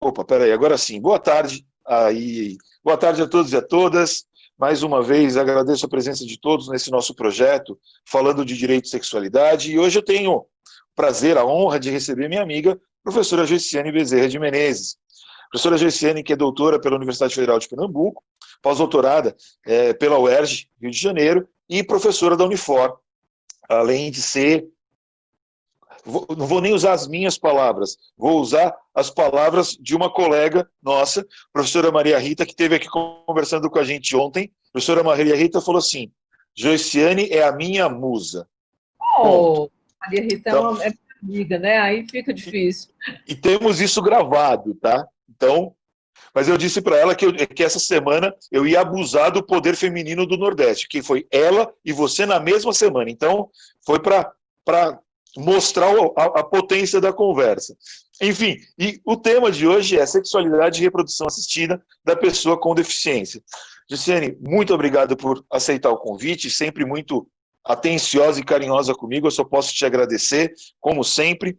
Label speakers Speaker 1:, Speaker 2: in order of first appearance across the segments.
Speaker 1: Opa, peraí, agora sim. Boa tarde aí. Boa tarde a todos e a todas. Mais uma vez, agradeço a presença de todos nesse nosso projeto, falando de direito e sexualidade. E hoje eu tenho o prazer, a honra de receber minha amiga, professora Joiciane Bezerra de Menezes. Professora Joiciane, que é doutora pela Universidade Federal de Pernambuco, pós-doutorada pela UERJ, Rio de Janeiro, e professora da Unifor, além de ser não vou nem usar as minhas palavras, vou usar as palavras de uma colega nossa, professora Maria Rita, que esteve aqui conversando com a gente ontem. A professora Maria Rita falou assim: Joiciane é a minha musa. Ponto.
Speaker 2: Oh, Maria Rita
Speaker 1: Então,
Speaker 2: é minha amiga, né? Aí fica difícil.
Speaker 1: e temos isso gravado, tá? Então, mas eu disse para ela que essa semana eu ia abusar do poder feminino do Nordeste, que foi ela e você na mesma semana. Então, foi para mostrar a potência da conversa. Enfim, e o tema de hoje é sexualidade e reprodução assistida da pessoa com deficiência. Joiciane, muito obrigado por aceitar o convite, sempre muito atenciosa e carinhosa comigo, eu só posso te agradecer, como sempre.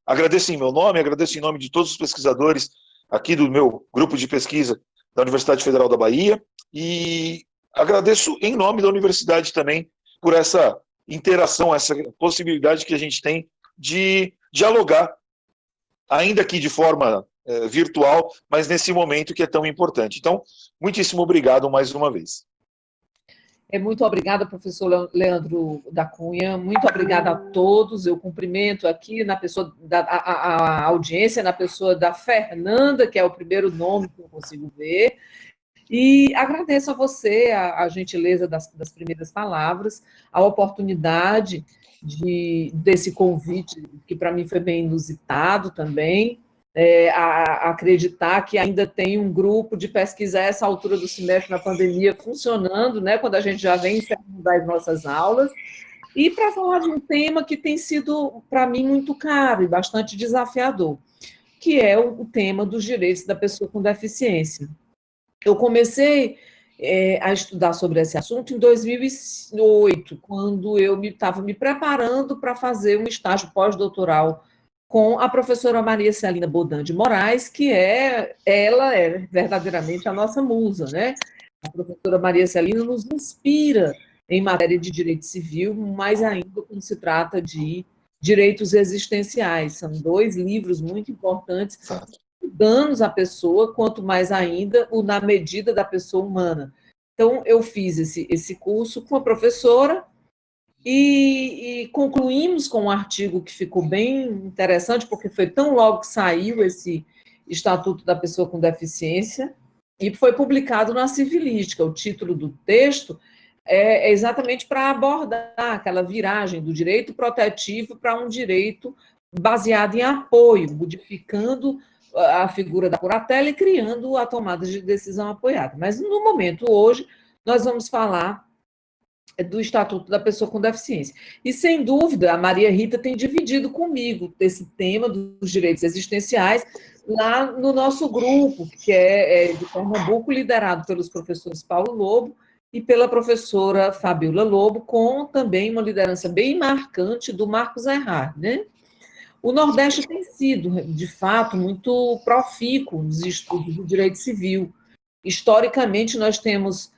Speaker 1: Agradeço em meu nome, agradeço em nome de todos os pesquisadores aqui do meu grupo de pesquisa da Universidade Federal da Bahia, e agradeço em nome da universidade também por essa interação, essa possibilidade que a gente tem de dialogar, ainda que de forma virtual, mas nesse momento que é tão importante. Então, muitíssimo obrigado mais uma vez.
Speaker 2: Muito obrigada, professor Leandro da Cunha, muito obrigada a todos. Eu cumprimento aqui na pessoa a audiência, na pessoa da Fernanda, que é o primeiro nome que eu consigo ver, e agradeço a você a gentileza das primeiras palavras, a oportunidade desse convite, que para mim foi bem inusitado também, a acreditar que ainda tem um grupo de pesquisa a essa altura do semestre na pandemia funcionando, né, quando a gente já vem encerrando as nossas aulas, e para falar de um tema que tem sido, para mim, muito caro e bastante desafiador, que é o tema dos direitos da pessoa com deficiência. Eu comecei a estudar sobre esse assunto em 2008, quando eu estava me preparando para fazer um estágio pós-doutoral com a professora Maria Celina Bodan de Moraes, que ela é verdadeiramente a nossa musa, né? A professora Maria Celina nos inspira em matéria de direito civil, mais ainda quando se trata de direitos existenciais. São dois livros muito importantes, danos à pessoa, quanto mais ainda o na medida da pessoa humana. Então, eu fiz esse curso com a professora e concluímos com um artigo que ficou bem interessante, porque foi tão logo que saiu esse Estatuto da Pessoa com Deficiência, e foi publicado na Civilística. O título do texto é exatamente para abordar aquela viragem do direito protetivo para um direito baseado em apoio, modificando a figura da curatela e criando a tomada de decisão apoiada. Mas, no momento, hoje, nós vamos falar do Estatuto da Pessoa com Deficiência. E, sem dúvida, a Maria Rita tem dividido comigo esse tema dos direitos existenciais lá no nosso grupo, que é de Pernambuco, liderado pelos professores Paulo Lobo e pela professora Fabiola Lobo, com também uma liderança bem marcante do Marcos Erhard, né? O Nordeste tem sido, de fato, muito profícuo nos estudos do direito civil. Historicamente, nós temos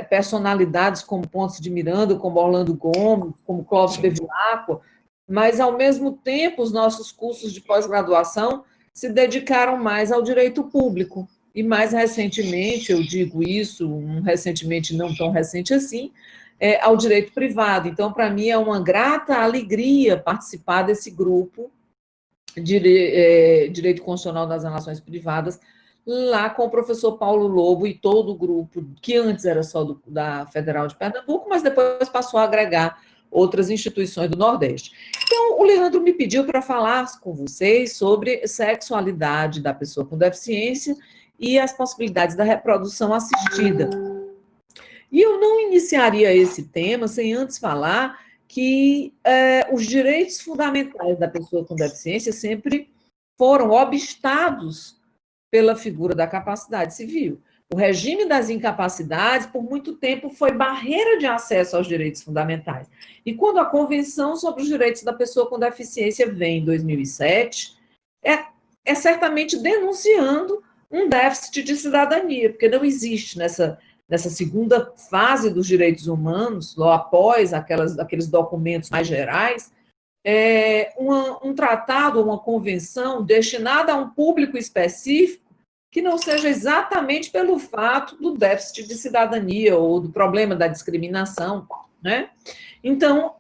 Speaker 2: personalidades como Ponce de Miranda, como Orlando Gomes, como Clóvis Bevilacqua, mas, ao mesmo tempo, os nossos cursos de pós-graduação se dedicaram mais ao direito público. E, mais recentemente, eu digo isso, recentemente não tão recente assim, ao direito privado. Então, para mim, é uma grata alegria participar desse grupo de Direito Constitucional das Relações Privadas, lá com o professor Paulo Lobo e todo o grupo, que antes era só da Federal de Pernambuco, mas depois passou a agregar outras instituições do Nordeste. Então, o Leandro me pediu para falar com vocês sobre sexualidade da pessoa com deficiência e as possibilidades da reprodução assistida. E eu não iniciaria esse tema sem antes falar que os direitos fundamentais da pessoa com deficiência sempre foram obstados pela figura da capacidade civil. O regime das incapacidades, por muito tempo, foi barreira de acesso aos direitos fundamentais. E quando a Convenção sobre os Direitos da Pessoa com Deficiência vem em 2007, é certamente denunciando um déficit de cidadania, porque não existe nessa segunda fase dos direitos humanos, logo após aqueles documentos mais gerais, um tratado, uma convenção destinada a um público específico que não seja exatamente pelo fato do déficit de cidadania ou do problema da discriminação, né? Então,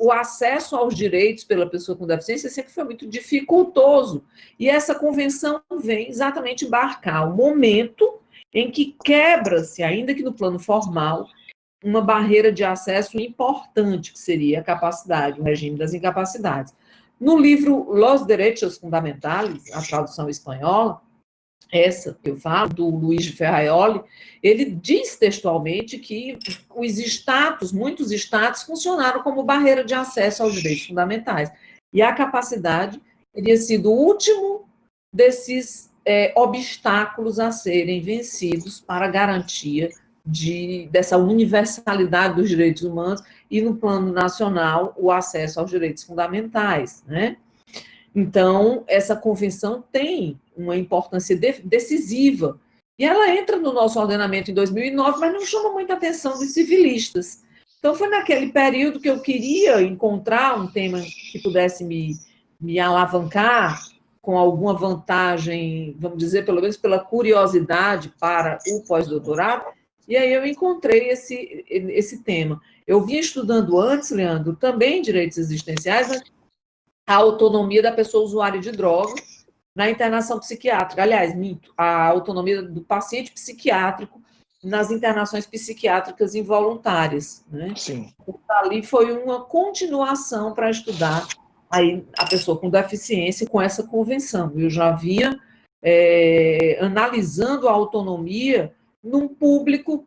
Speaker 2: o acesso aos direitos pela pessoa com deficiência sempre foi muito dificultoso, e essa convenção vem exatamente embarcar o momento em que quebra-se, ainda que no plano formal, uma barreira de acesso importante, que seria a capacidade, o regime das incapacidades. No livro Los Derechos Fundamentales, a tradução espanhola, essa que eu falo, do Luiz de Ferraioli, ele diz textualmente que muitos status funcionaram como barreira de acesso aos direitos fundamentais. E a capacidade teria sido o último desses obstáculos a serem vencidos para a garantia dessa universalidade dos direitos humanos e, no plano nacional, o acesso aos direitos fundamentais, né? Então, essa convenção tem uma importância decisiva, e ela entra no nosso ordenamento em 2009, mas não chama muita atenção dos civilistas. Então, foi naquele período que eu queria encontrar um tema que pudesse me alavancar com alguma vantagem, vamos dizer, pelo menos pela curiosidade para o pós-doutorado, e aí eu encontrei esse tema. Eu vinha estudando antes, Leandro, também direitos existenciais, mas a autonomia da pessoa usuária de droga na internação psiquiátrica. Aliás, minto, a autonomia do paciente psiquiátrico nas internações psiquiátricas involuntárias, né?
Speaker 1: Sim.
Speaker 2: Então, ali foi uma continuação para estudar aí a pessoa com deficiência com essa convenção. Eu já vinha analisando a autonomia num público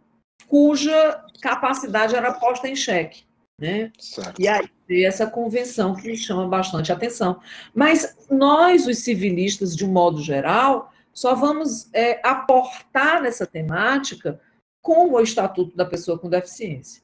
Speaker 2: cuja capacidade era posta em xeque, né?
Speaker 1: Certo.
Speaker 2: E aí, essa convenção que me chama bastante atenção. Mas nós, os civilistas, de um modo geral, só vamos aportar nessa temática com o Estatuto da Pessoa com Deficiência.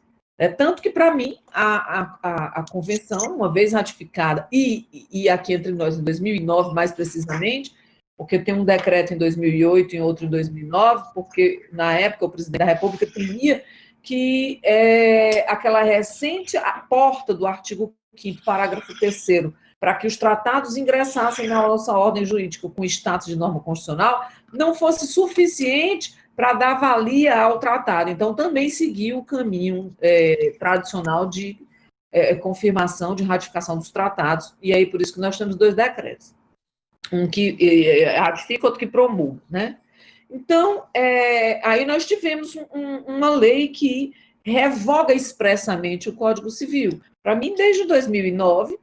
Speaker 2: Tanto que, para mim, a convenção, uma vez ratificada, e aqui entre nós, em 2009, mais precisamente, porque tem um decreto em 2008 e outro em 2009, porque, na época, o presidente da República temia que aquela recente porta do artigo 5º, parágrafo 3º, para que os tratados ingressassem na nossa ordem jurídica com status de norma constitucional, não fosse suficiente para dar valia ao tratado. Então, também seguiu o caminho tradicional de confirmação, de ratificação dos tratados, e aí por isso que nós temos 2 decretos. Um que ratifica, outro que promulga, né? Então, aí nós tivemos uma lei que revoga expressamente o Código Civil. Para mim, desde 2009,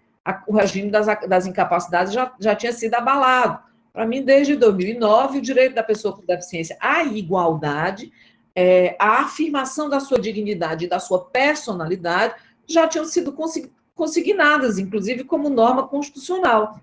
Speaker 2: o regime das incapacidades já tinha sido abalado. Para mim, desde 2009, o direito da pessoa com deficiência à igualdade, a afirmação da sua dignidade e da sua personalidade já tinham sido consignadas, inclusive como norma constitucional.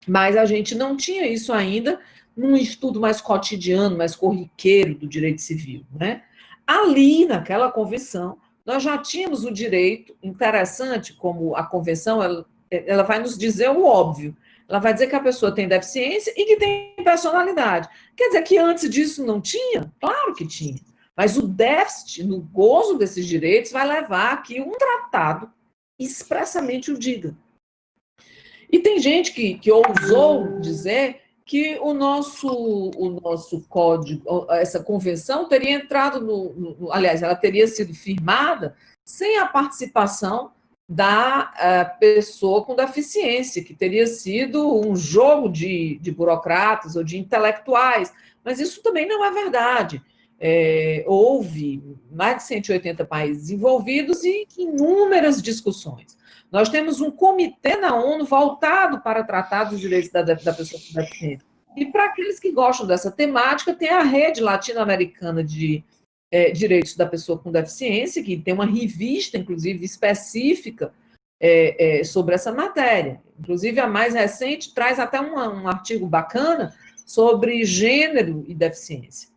Speaker 2: Mas a gente não tinha isso ainda num estudo mais cotidiano, mais corriqueiro do direito civil, né? Ali, naquela convenção, nós já tínhamos o direito, interessante como a convenção, ela vai nos dizer o óbvio, ela vai dizer que a pessoa tem deficiência e que tem personalidade. Quer dizer que antes disso não tinha? Claro que tinha. Mas o déficit no gozo desses direitos vai levar a que um tratado expressamente o diga. E tem gente que ousou dizer que o nosso código, essa convenção teria entrado aliás, ela teria sido firmada sem a participação da pessoa com deficiência, que teria sido um jogo de burocratas ou de intelectuais, mas isso também não é verdade. Houve mais de 180 países envolvidos e inúmeras discussões. Nós temos um comitê na ONU voltado para tratar dos direitos da pessoa com deficiência. E para aqueles que gostam dessa temática, tem a Rede Latino-Americana de Direitos da Pessoa com Deficiência, que tem uma revista, inclusive, específica sobre essa matéria. Inclusive, a mais recente traz até um artigo bacana sobre gênero e deficiência.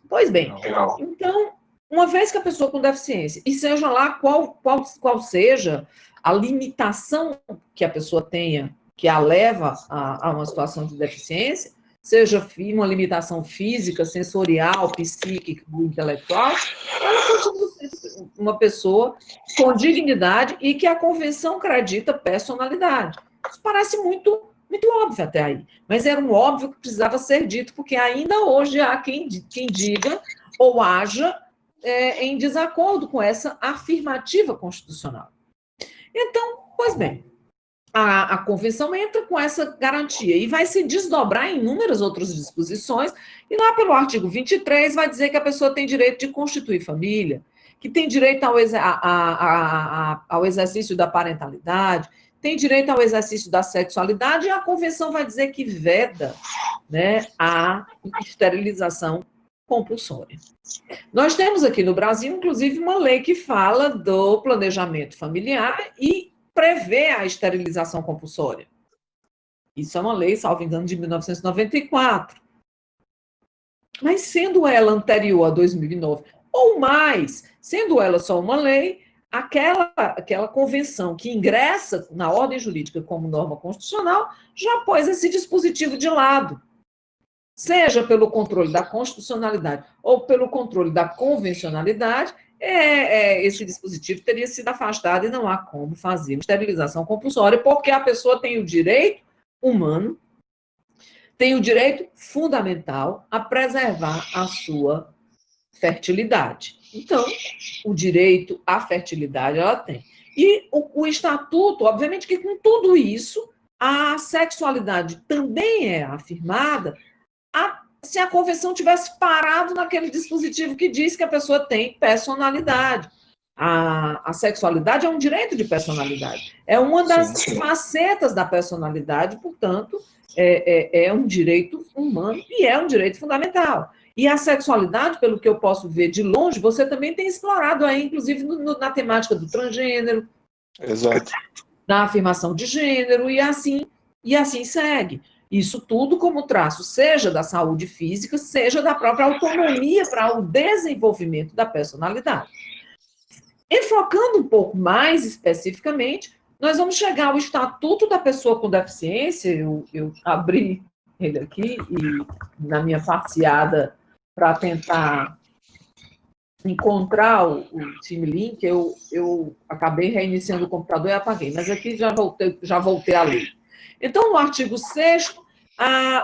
Speaker 2: Pois bem, então, uma vez que a pessoa com deficiência, e seja lá qual seja a limitação que a pessoa tenha que a leva a uma situação de deficiência, seja uma limitação física, sensorial, psíquica, intelectual, ela continua sendo uma pessoa com dignidade e que a convenção acredita personalidade. Isso parece muito óbvio até aí, mas era um óbvio que precisava ser dito, porque ainda hoje há quem diga ou haja em desacordo com essa afirmativa constitucional. Então, pois bem, a convenção entra com essa garantia e vai se desdobrar em inúmeras outras disposições, e lá pelo artigo 23 vai dizer que a pessoa tem direito de constituir família, que tem direito ao exercício da parentalidade, tem direito ao exercício da sexualidade, e a convenção vai dizer que veda, né, a esterilização compulsória. Nós temos aqui no Brasil, inclusive, uma lei que fala do planejamento familiar e prevê a esterilização compulsória. Isso é uma lei, salvo engano, de 1994. Mas sendo ela anterior a 2009, ou mais, sendo ela só uma lei, aquela convenção que ingressa na ordem jurídica como norma constitucional já pôs esse dispositivo de lado. Seja pelo controle da constitucionalidade ou pelo controle da convencionalidade, esse dispositivo teria sido afastado e não há como fazer uma esterilização compulsória, porque a pessoa tem o direito humano, tem o direito fundamental a preservar a sua fertilidade. Então, o direito à fertilidade ela tem. E o estatuto, obviamente que com tudo isso, a sexualidade também é afirmada se a convenção tivesse parado naquele dispositivo que diz que a pessoa tem personalidade. A sexualidade é um direito de personalidade. É uma das facetas da personalidade, portanto, é um direito humano e é um direito fundamental. E a sexualidade, pelo que eu posso ver de longe, você também tem explorado aí, inclusive na temática do transgênero,
Speaker 1: exato,
Speaker 2: na afirmação de gênero, e assim segue. Isso tudo como traço, seja da saúde física, seja da própria autonomia para o desenvolvimento da personalidade. Enfocando um pouco mais especificamente, nós vamos chegar ao Estatuto da Pessoa com Deficiência. Eu abri ele aqui e na minha passeada para tentar encontrar o Team Link, eu acabei reiniciando o computador e apaguei, mas aqui já voltei a ler. Então, no artigo 6º,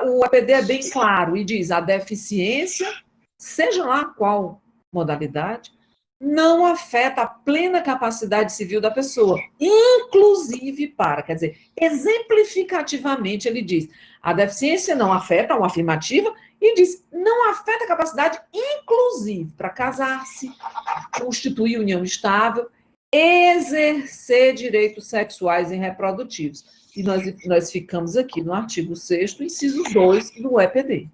Speaker 2: o APD é bem claro e diz: a deficiência, seja lá qual modalidade, não afeta a plena capacidade civil da pessoa, inclusive quer dizer, exemplificativamente ele diz, a deficiência não afeta, uma afirmativa, e diz, não afeta a capacidade, inclusive, para casar-se, constituir união estável, exercer direitos sexuais e reprodutivos. E nós ficamos aqui no artigo 6º, inciso 2 do EPD.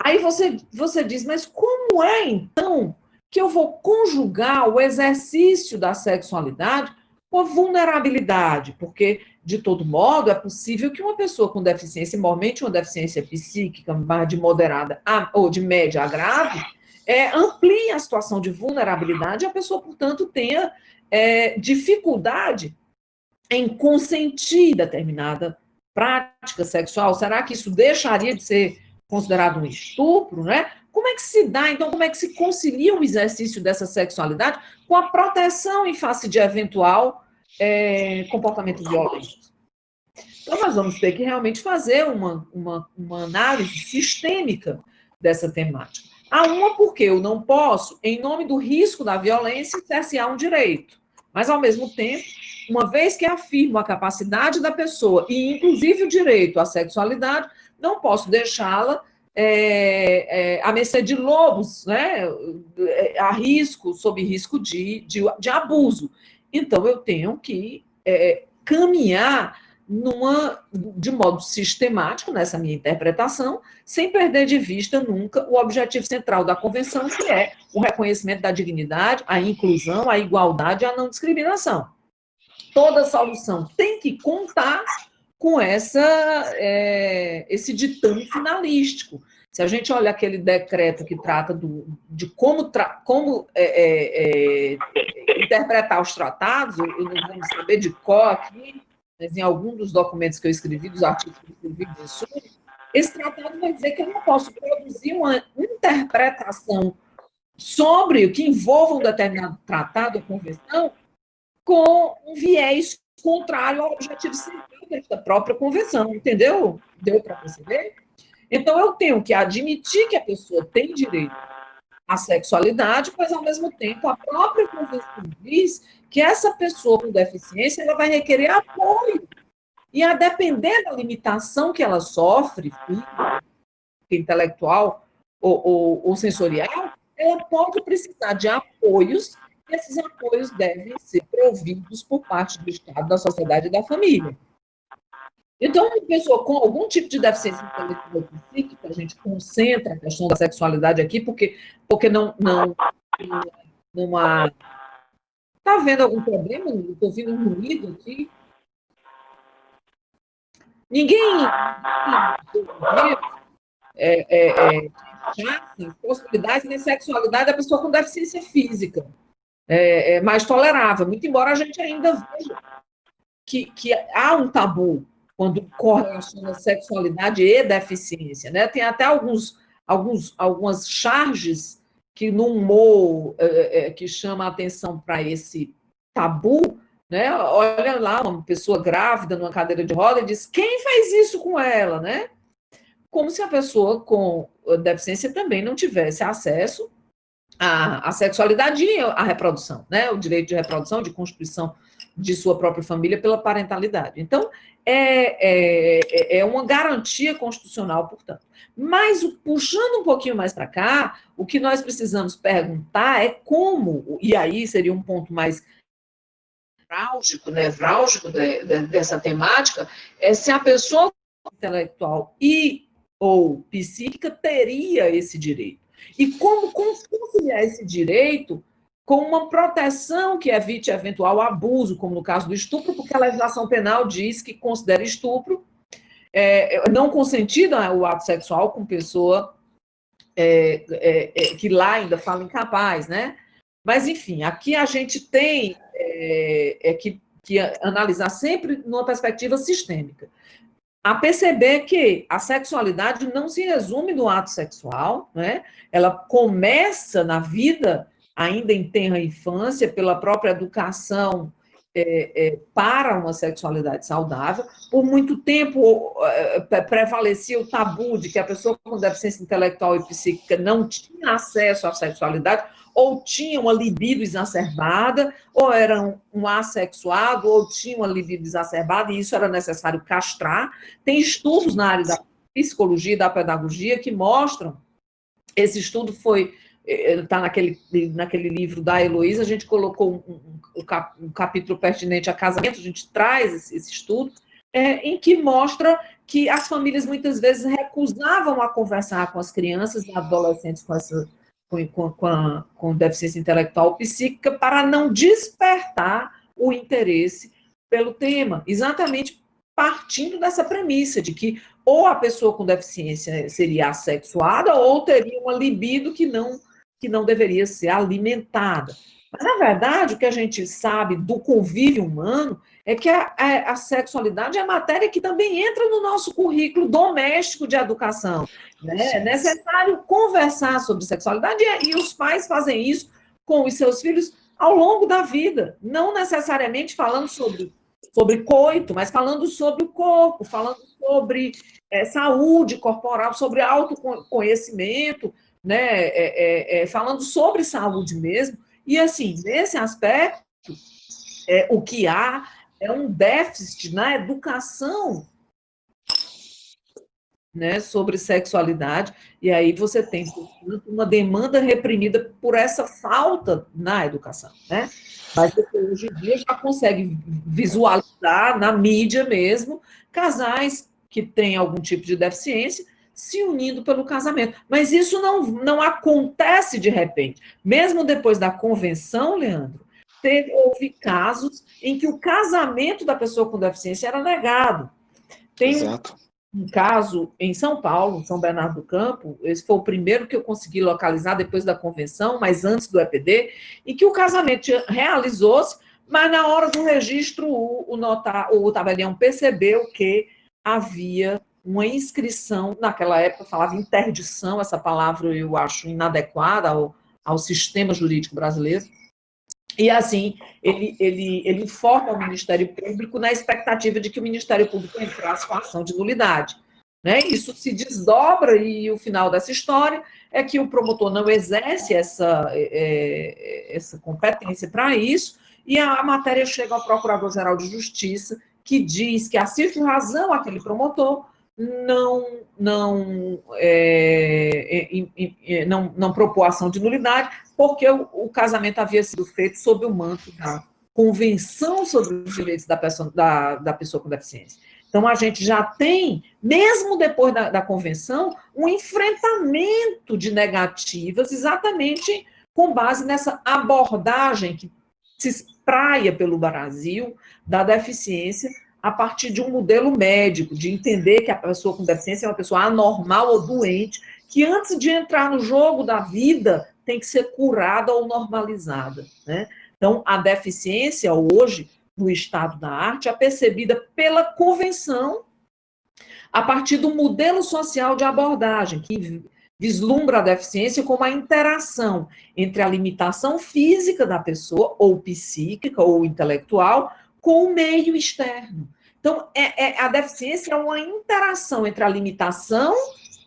Speaker 2: Aí você diz, mas como é, então, que eu vou conjugar o exercício da sexualidade com a vulnerabilidade? Porque, de todo modo, é possível que uma pessoa com deficiência, igualmente uma deficiência psíquica de moderada ou de média a grave, amplie a situação de vulnerabilidade e a pessoa, portanto, tenha dificuldade em consentir determinada prática sexual. Será que isso deixaria de ser considerado um estupro, né? Como é que se dá, então, como é que se concilia o exercício dessa sexualidade com a proteção em face de eventual comportamento violento? Então, nós vamos ter que realmente fazer uma análise sistêmica dessa temática. Porque eu não posso, em nome do risco da violência, cercear um direito, mas, ao mesmo tempo, uma vez que afirmo a capacidade da pessoa, e inclusive o direito à sexualidade, não posso deixá-la à mercê de lobos, né, sob risco de abuso. Então, eu tenho que caminhar de modo sistemático nessa minha interpretação, sem perder de vista nunca o objetivo central da Convenção, que é o reconhecimento da dignidade, a inclusão, a igualdade e a não discriminação. Toda solução tem que contar com esse ditame finalístico. Se a gente olha aquele decreto que trata de como interpretar os tratados, eu não vou saber de cor aqui, mas em algum dos documentos que eu escrevi, dos artigos que eu escrevi do estudo, esse tratado vai dizer que eu não posso produzir uma interpretação sobre o que envolva um determinado tratado ou convenção com um viés contrário ao objetivo central da própria convenção, entendeu? Deu para perceber? Então, eu tenho que admitir que a pessoa tem direito à sexualidade, mas, ao mesmo tempo, a própria convenção diz que essa pessoa com deficiência ela vai requerer apoio. E, a depender da limitação que ela sofre, física, intelectual ou sensorial, ela pode precisar de apoios, e esses apoios devem ser providos por parte do Estado, da sociedade e da família. Então, uma pessoa com algum tipo de deficiência intelectual ou psíquica, a gente concentra a questão da sexualidade aqui, porque não há... Está havendo algum problema? Estou ouvindo um ruído aqui. Ninguém possibilidades nem sexualidade da pessoa com deficiência física. É mais tolerável, muito embora a gente ainda veja que há um tabu quando correlaciona sexualidade e deficiência, né? Tem até algumas charges que no humor que chama a atenção para esse tabu, né? Olha lá, uma pessoa grávida numa cadeira de roda e diz, quem fez isso com ela, né? Como se a pessoa com deficiência também não tivesse acesso à sexualidade e à reprodução, né? O direito de reprodução, de constituição de sua própria família pela parentalidade. Então, é uma garantia constitucional, portanto. Mas, puxando um pouquinho mais para cá, o que nós precisamos perguntar é como, e aí seria um ponto mais nevrálgico dessa temática, é se a pessoa intelectual ou psíquica teria esse direito. E como conciliar esse direito com uma proteção que evite eventual abuso, como no caso do estupro, porque a legislação penal diz que considera estupro não consentido o ato sexual com pessoa que lá ainda fala incapaz, né? Mas, enfim, aqui a gente tem que analisar sempre numa perspectiva sistêmica. A perceber que a sexualidade não se resume no ato sexual, né? Ela começa na vida, ainda em tenra infância, pela própria educação para uma sexualidade saudável. Por muito tempo prevalecia o tabu de que a pessoa com deficiência intelectual e psíquica não tinha acesso à sexualidade, ou tinha uma libido exacerbada, ou era um assexuado, ou tinha uma libido exacerbada, e isso era necessário castrar. Tem estudos na área da psicologia e da pedagogia que mostram, esse estudo está naquele livro da Heloísa, a gente colocou um capítulo pertinente a casamento, a gente traz esse estudo, em que mostra que as famílias muitas vezes recusavam a conversar com as crianças e adolescentes com deficiência intelectual ou psíquica para não despertar o interesse pelo tema, exatamente partindo dessa premissa de que ou a pessoa com deficiência seria assexuada ou teria uma libido que não deveria ser alimentada. Mas, na verdade, o que a gente sabe do convívio humano é que a sexualidade é matéria que também entra no nosso currículo doméstico de educação. Né? É necessário conversar sobre sexualidade e os pais fazem isso com os seus filhos ao longo da vida, não necessariamente falando sobre coito, mas falando sobre o corpo, falando sobre saúde corporal, sobre autoconhecimento, né? Falando sobre saúde mesmo. E, assim, nesse aspecto, o que há é um déficit na educação, né, sobre sexualidade, e aí você tem, portanto, uma demanda reprimida por essa falta na educação, né? Mas você, hoje em dia, já consegue visualizar na mídia mesmo casais que têm algum tipo de deficiência se unindo pelo casamento. Mas isso não acontece de repente. Mesmo depois da convenção, Leandro, houve casos em que o casamento da pessoa com deficiência era negado. Tem um caso em São Paulo, São Bernardo do Campo, esse foi o primeiro que eu consegui localizar depois da convenção, mas antes do EPD, em que o casamento realizou-se, Mas na hora do registro, o tabelião percebeu que havia uma inscrição, naquela época falava interdição, essa palavra eu acho inadequada ao sistema jurídico brasileiro, e assim, ele informa o Ministério Público na expectativa de que o Ministério Público entrasse com ação de nulidade. Né? Isso se desdobra e o final dessa história é que o promotor não exerce essa competência para isso e a matéria chega ao Procurador-Geral de Justiça, que diz que assiste razão àquele promotor, não propôs ação de nulidade, porque o casamento havia sido feito sob o manto da Convenção sobre os Direitos da Pessoa com Deficiência. Então, a gente já tem, mesmo depois da convenção, um enfrentamento de negativas, exatamente com base nessa abordagem que se espraia pelo Brasil da deficiência a partir de um modelo médico, de entender que a pessoa com deficiência é uma pessoa anormal ou doente, que antes de entrar no jogo da vida tem que ser curada ou normalizada. Né? Então, a deficiência hoje, no estado da arte, é percebida pela convenção a partir do modelo social de abordagem, que vislumbra a deficiência como a interação entre a limitação física da pessoa, ou psíquica, ou intelectual, com o meio externo. Então, a deficiência é uma interação entre a limitação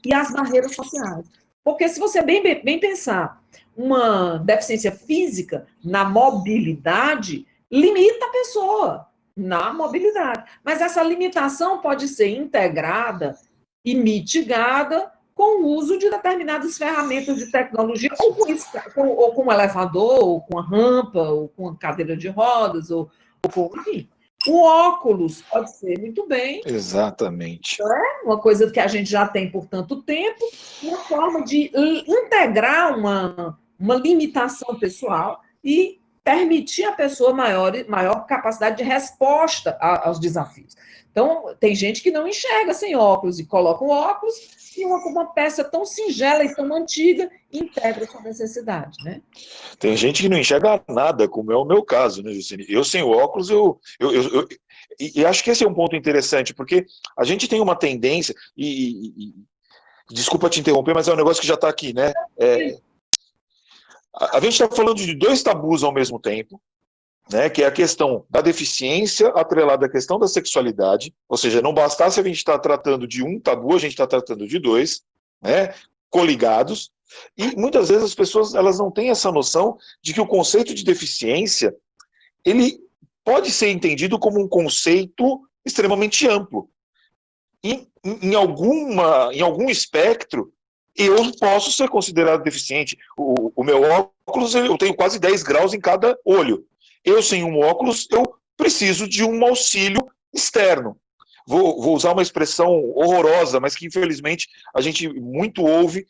Speaker 2: e as barreiras sociais. Porque se você bem pensar, uma deficiência física na mobilidade limita a pessoa na mobilidade. Mas essa limitação pode ser integrada e mitigada com o uso de determinadas ferramentas de tecnologia, ou com um elevador, ou com a rampa, ou com a cadeira de rodas, ou com, enfim. O óculos pode ser muito bem.
Speaker 1: Exatamente.
Speaker 2: Uma coisa que a gente já tem por tanto tempo, uma forma de integrar uma limitação pessoal e permitir a pessoa maior capacidade de resposta aos desafios. Então, tem gente que não enxerga sem óculos e coloca um óculos e uma peça tão singela e tão antiga integra sua necessidade, né?
Speaker 1: Tem gente que não enxerga nada, como é o meu caso, né, Juscelino? Eu sem óculos, e acho que esse é um ponto interessante, porque a gente tem uma tendência, desculpa te interromper, mas é um negócio que já está aqui, né? A gente está falando de dois tabus ao mesmo tempo, né, que é a questão da deficiência atrelada à questão da sexualidade, ou seja, não bastasse a gente estar tratando de um tabu, a gente está tratando de dois, né, coligados, e muitas vezes as pessoas elas não têm essa noção de que o conceito de deficiência ele pode ser entendido como um conceito extremamente amplo. Em algum espectro, eu posso ser considerado deficiente. O meu óculos, eu tenho quase 10 graus em cada olho. Eu, sem um óculos, eu preciso de um auxílio externo. Vou usar uma expressão horrorosa, mas que, infelizmente, a gente muito ouve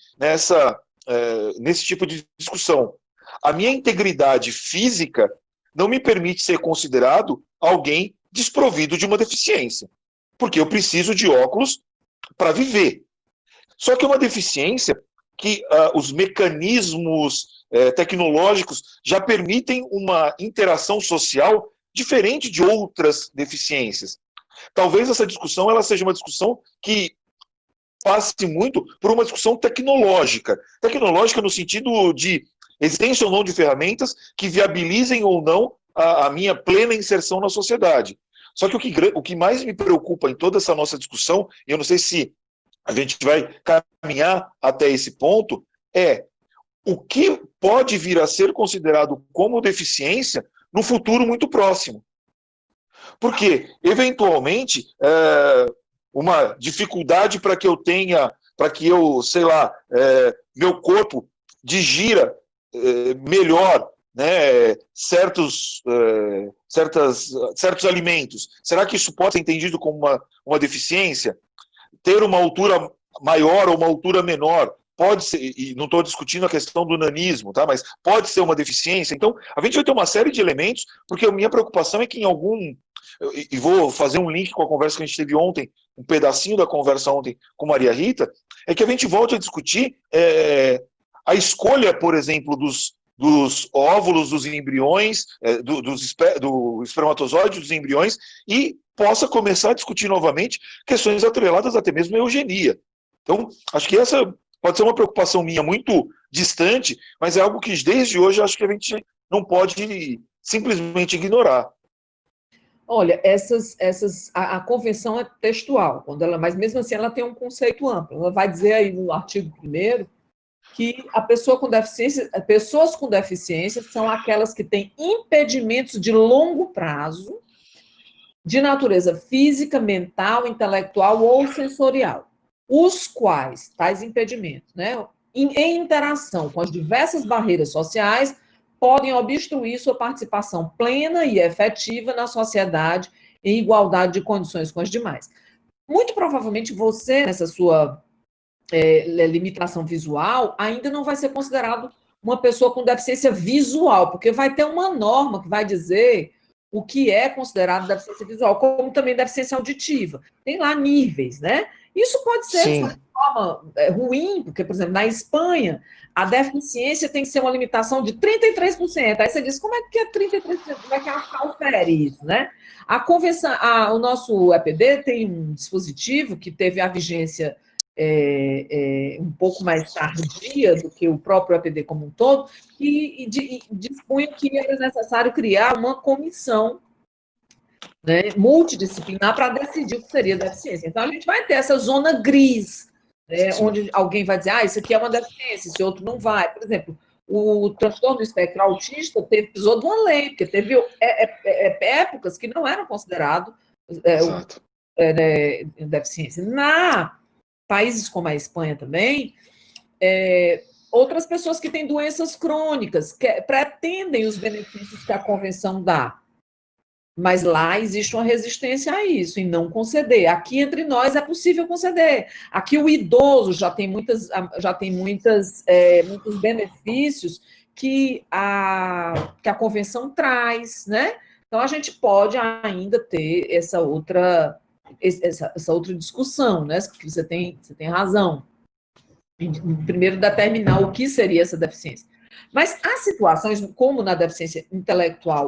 Speaker 1: nesse tipo de discussão. A minha integridade física não me permite ser considerado alguém desprovido de uma deficiência, porque eu preciso de óculos para viver. Só que é uma deficiência que os mecanismos tecnológicos já permitem uma interação social diferente de outras deficiências. Talvez essa discussão ela seja uma discussão que passe muito por uma discussão tecnológica. Tecnológica no sentido de existência ou não de ferramentas que viabilizem ou não a minha plena inserção na sociedade. Só que o que mais me preocupa em toda essa nossa discussão, e eu não sei se a gente vai caminhar até esse ponto, é o que pode vir a ser considerado como deficiência no futuro muito próximo. Porque, eventualmente, uma dificuldade para que eu tenha, sei lá, meu corpo digira melhor, né, certos alimentos. Será que isso pode ser entendido como uma deficiência? Ter uma altura maior ou uma altura menor pode ser, e não estou discutindo a questão do nanismo, tá? Mas pode ser uma deficiência. Então, a gente vai ter uma série de elementos, porque a minha preocupação é que em algum... E vou fazer um link com a conversa que a gente teve ontem, um pedacinho da conversa ontem com Maria Rita, é que a gente volte a discutir a escolha, por exemplo, dos óvulos, dos embriões, do espermatozoide, dos embriões, e possa começar a discutir novamente questões atreladas até mesmo à eugenia. Então, acho que essa pode ser uma preocupação minha muito distante, mas é algo que desde hoje acho que a gente não pode simplesmente ignorar.
Speaker 2: Olha, a convenção é textual, mas mesmo assim ela tem um conceito amplo. Ela vai dizer aí no artigo 1º que pessoas com deficiência são aquelas que têm impedimentos de longo prazo, de natureza física, mental, intelectual ou sensorial, os quais, tais impedimentos, né, em interação com as diversas barreiras sociais, podem obstruir sua participação plena e efetiva na sociedade em igualdade de condições com as demais. Muito provavelmente você, nessa sua limitação visual, ainda não vai ser considerado uma pessoa com deficiência visual, porque vai ter uma norma que vai dizer o que é considerado deficiência visual, como também deficiência auditiva. Tem lá níveis, né? Isso pode ser de uma forma ruim, porque, por exemplo, na Espanha, a deficiência tem que ser uma limitação de 33%. Aí você diz, como é que é 33%? Como é que a FAO fere isso, né? A convenção, o nosso EPD tem um dispositivo que teve a vigência um pouco mais tardia do que o próprio EPD como um todo, e dispunha que era necessário criar uma comissão, né, multidisciplinar para decidir o que seria deficiência. Então, a gente vai ter essa zona gris, né, onde alguém vai dizer, isso aqui é uma deficiência, esse outro não vai. Por exemplo, o transtorno do espectro autista precisou de uma lei, porque teve épocas que não eram considerado deficiência. Países como a Espanha também, outras pessoas que têm doenças crônicas, que pretendem os benefícios que a convenção dá, mas lá existe uma resistência a isso, em não conceder. Aqui, entre nós, é possível conceder. Aqui, o idoso já tem muitos benefícios que a convenção traz, né? Então, a gente pode ainda ter essa outra discussão, né? Que você tem razão. Primeiro, determinar o que seria essa deficiência. Mas há situações, como na deficiência intelectual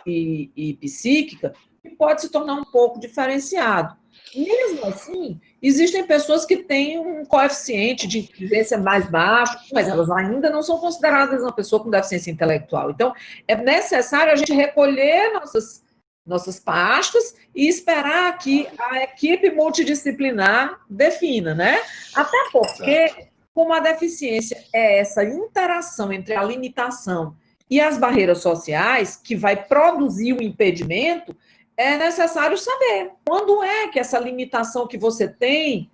Speaker 2: e psíquica, que pode se tornar um pouco diferenciado. Mesmo assim, existem pessoas que têm um coeficiente de inteligência mais baixo, mas elas ainda não são consideradas uma pessoa com deficiência intelectual. Então, é necessário a gente recolher nossas pastas e esperar que a equipe multidisciplinar defina, né? Até porque, como a deficiência é essa interação entre a limitação e as barreiras sociais, que vai produzir o impedimento, é necessário saber quando é que essa limitação que você tem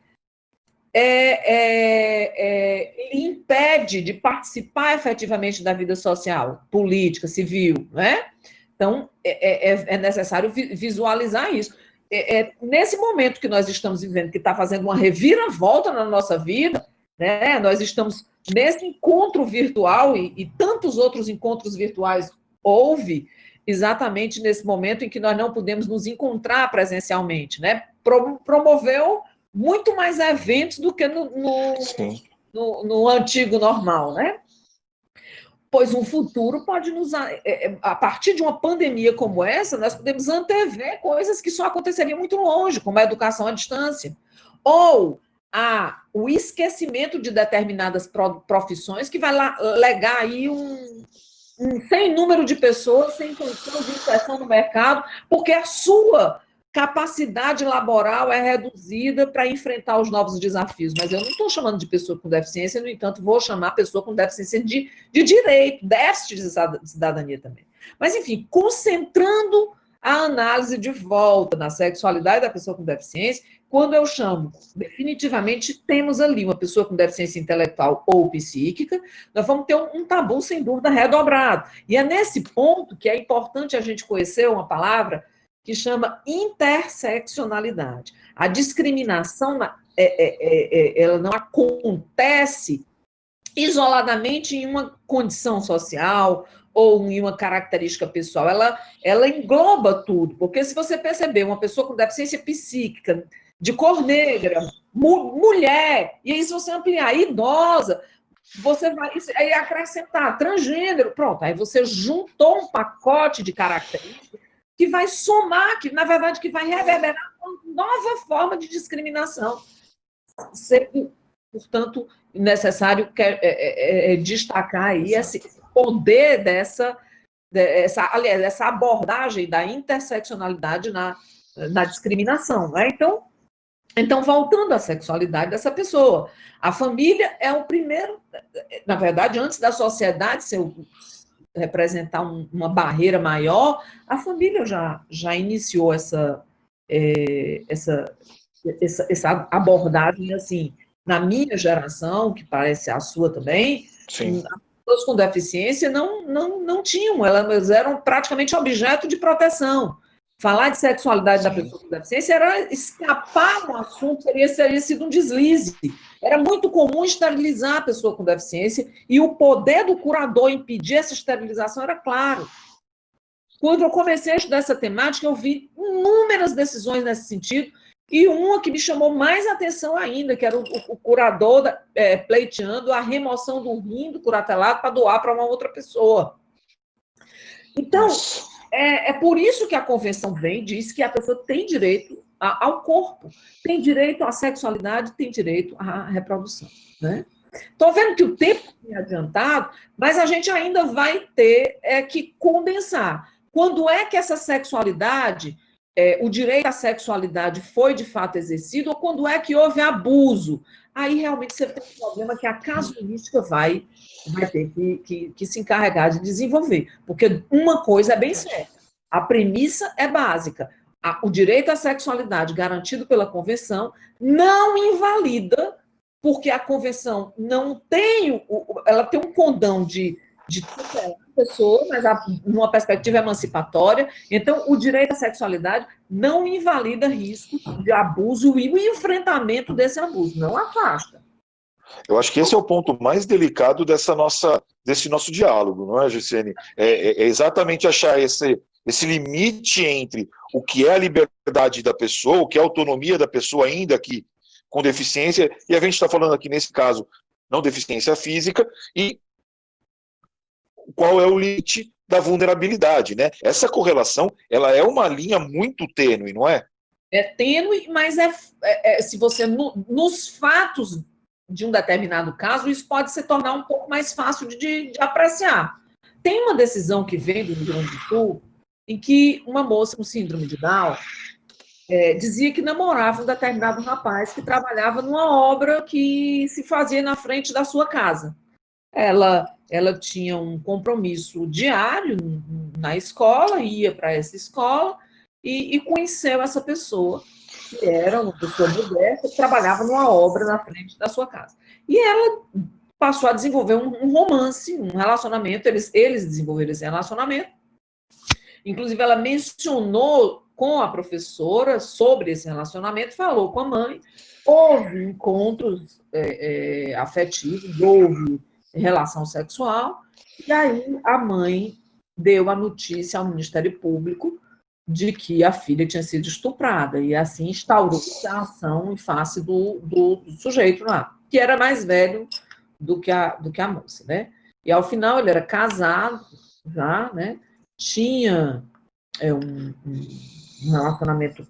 Speaker 2: lhe impede de participar efetivamente da vida social, política, civil, né? Então, é necessário visualizar isso. Nesse momento que nós estamos vivendo, que está fazendo uma reviravolta na nossa vida, né? Nós estamos nesse encontro virtual e tantos outros encontros virtuais houve exatamente nesse momento em que nós não podemos nos encontrar presencialmente, né? Promoveu muito mais eventos do que no antigo normal, né? Pois um futuro pode nos... A partir de uma pandemia como essa, nós podemos antever coisas que só aconteceriam muito longe, como a educação à distância, ou o esquecimento de determinadas profissões que vai legar aí um sem número de pessoas sem condição de inserção no mercado, porque a sua capacidade laboral é reduzida para enfrentar os novos desafios. Mas eu não estou chamando de pessoa com deficiência, no entanto, vou chamar pessoa com deficiência de direito, déficit de cidadania também. Mas, enfim, concentrando a análise de volta na sexualidade da pessoa com deficiência, quando eu chamo, definitivamente, temos ali uma pessoa com deficiência intelectual ou psíquica, nós vamos ter um tabu, sem dúvida, redobrado. E é nesse ponto que é importante a gente conhecer uma palavra que chama interseccionalidade. A discriminação, ela não acontece isoladamente em uma condição social ou em uma característica pessoal, ela engloba tudo, porque se você perceber uma pessoa com deficiência psíquica, de cor negra, mulher, e aí se você ampliar, idosa, você vai aí acrescentar transgênero, pronto, aí você juntou um pacote de características que vai somar, que na verdade que vai reverberar uma nova forma de discriminação. Sendo, portanto, necessário destacar aí esse poder aliás, essa abordagem da interseccionalidade na discriminação. Né? Então, voltando à sexualidade dessa pessoa, a família é o primeiro, na verdade, antes da sociedade representar uma barreira maior, a família já iniciou essa abordagem, assim, na minha geração, que parece a sua também. Sim. As pessoas com deficiência não tinham, elas eram praticamente objeto de proteção. Falar de sexualidade da pessoa com deficiência era escapar do assunto, teria sido um deslize. Era muito comum esterilizar a pessoa com deficiência e o poder do curador impedir essa esterilização era claro. Quando eu comecei a estudar essa temática, eu vi inúmeras decisões nesse sentido, e uma que me chamou mais atenção ainda, que era o curador pleiteando a remoção do rim do curatelado para doar para uma outra pessoa. Então, é por isso que a Convenção vem e diz que a pessoa tem direito ao corpo, tem direito à sexualidade, tem direito à reprodução. Né? Estou vendo que o tempo é adiantado, mas a gente ainda vai ter que condensar. Quando é que essa sexualidade, o direito à sexualidade foi de fato exercido, ou quando é que houve abuso? Aí realmente você tem um problema que a casuística vai ter que se encarregar de desenvolver. Porque uma coisa é bem certa, a premissa é básica. O direito à sexualidade garantido pela Convenção não invalida, porque a Convenção não tem, ela tem um condão de tutelar a pessoa, mas numa perspectiva emancipatória. Então, o direito à sexualidade não invalida riscos de abuso e o enfrentamento desse abuso, não afasta.
Speaker 1: Eu acho que esse é o ponto mais delicado desse nosso diálogo, não é, Gisene? É exatamente achar esse limite entre o que é a liberdade da pessoa, o que é a autonomia da pessoa, ainda que com deficiência, e a gente está falando aqui, nesse caso, não deficiência física, e qual é o limite da vulnerabilidade, né? Essa correlação, ela é uma linha muito tênue, não é?
Speaker 2: É tênue, mas se você, nos fatos de um determinado caso, isso pode se tornar um pouco mais fácil de apreciar. Tem uma decisão que vem do Rio Grande do Sul, em que uma moça com síndrome de Down dizia que namorava um determinado rapaz que trabalhava numa obra que se fazia na frente da sua casa. Ela tinha um compromisso diário na escola, ia para essa escola e conheceu essa pessoa, que era uma pessoa modesta, que trabalhava numa obra na frente da sua casa. E ela passou a desenvolver um romance, um relacionamento, eles desenvolveram esse relacionamento. Inclusive, ela mencionou com a professora sobre esse relacionamento, falou com a mãe, houve encontros afetivos, houve relação sexual, e aí a mãe deu a notícia ao Ministério Público de que a filha tinha sido estuprada, e assim instaurou-se a ação em face do sujeito lá, que era mais velho do que a moça, né? E ao final ele era casado já, né? Tinha um relacionamento,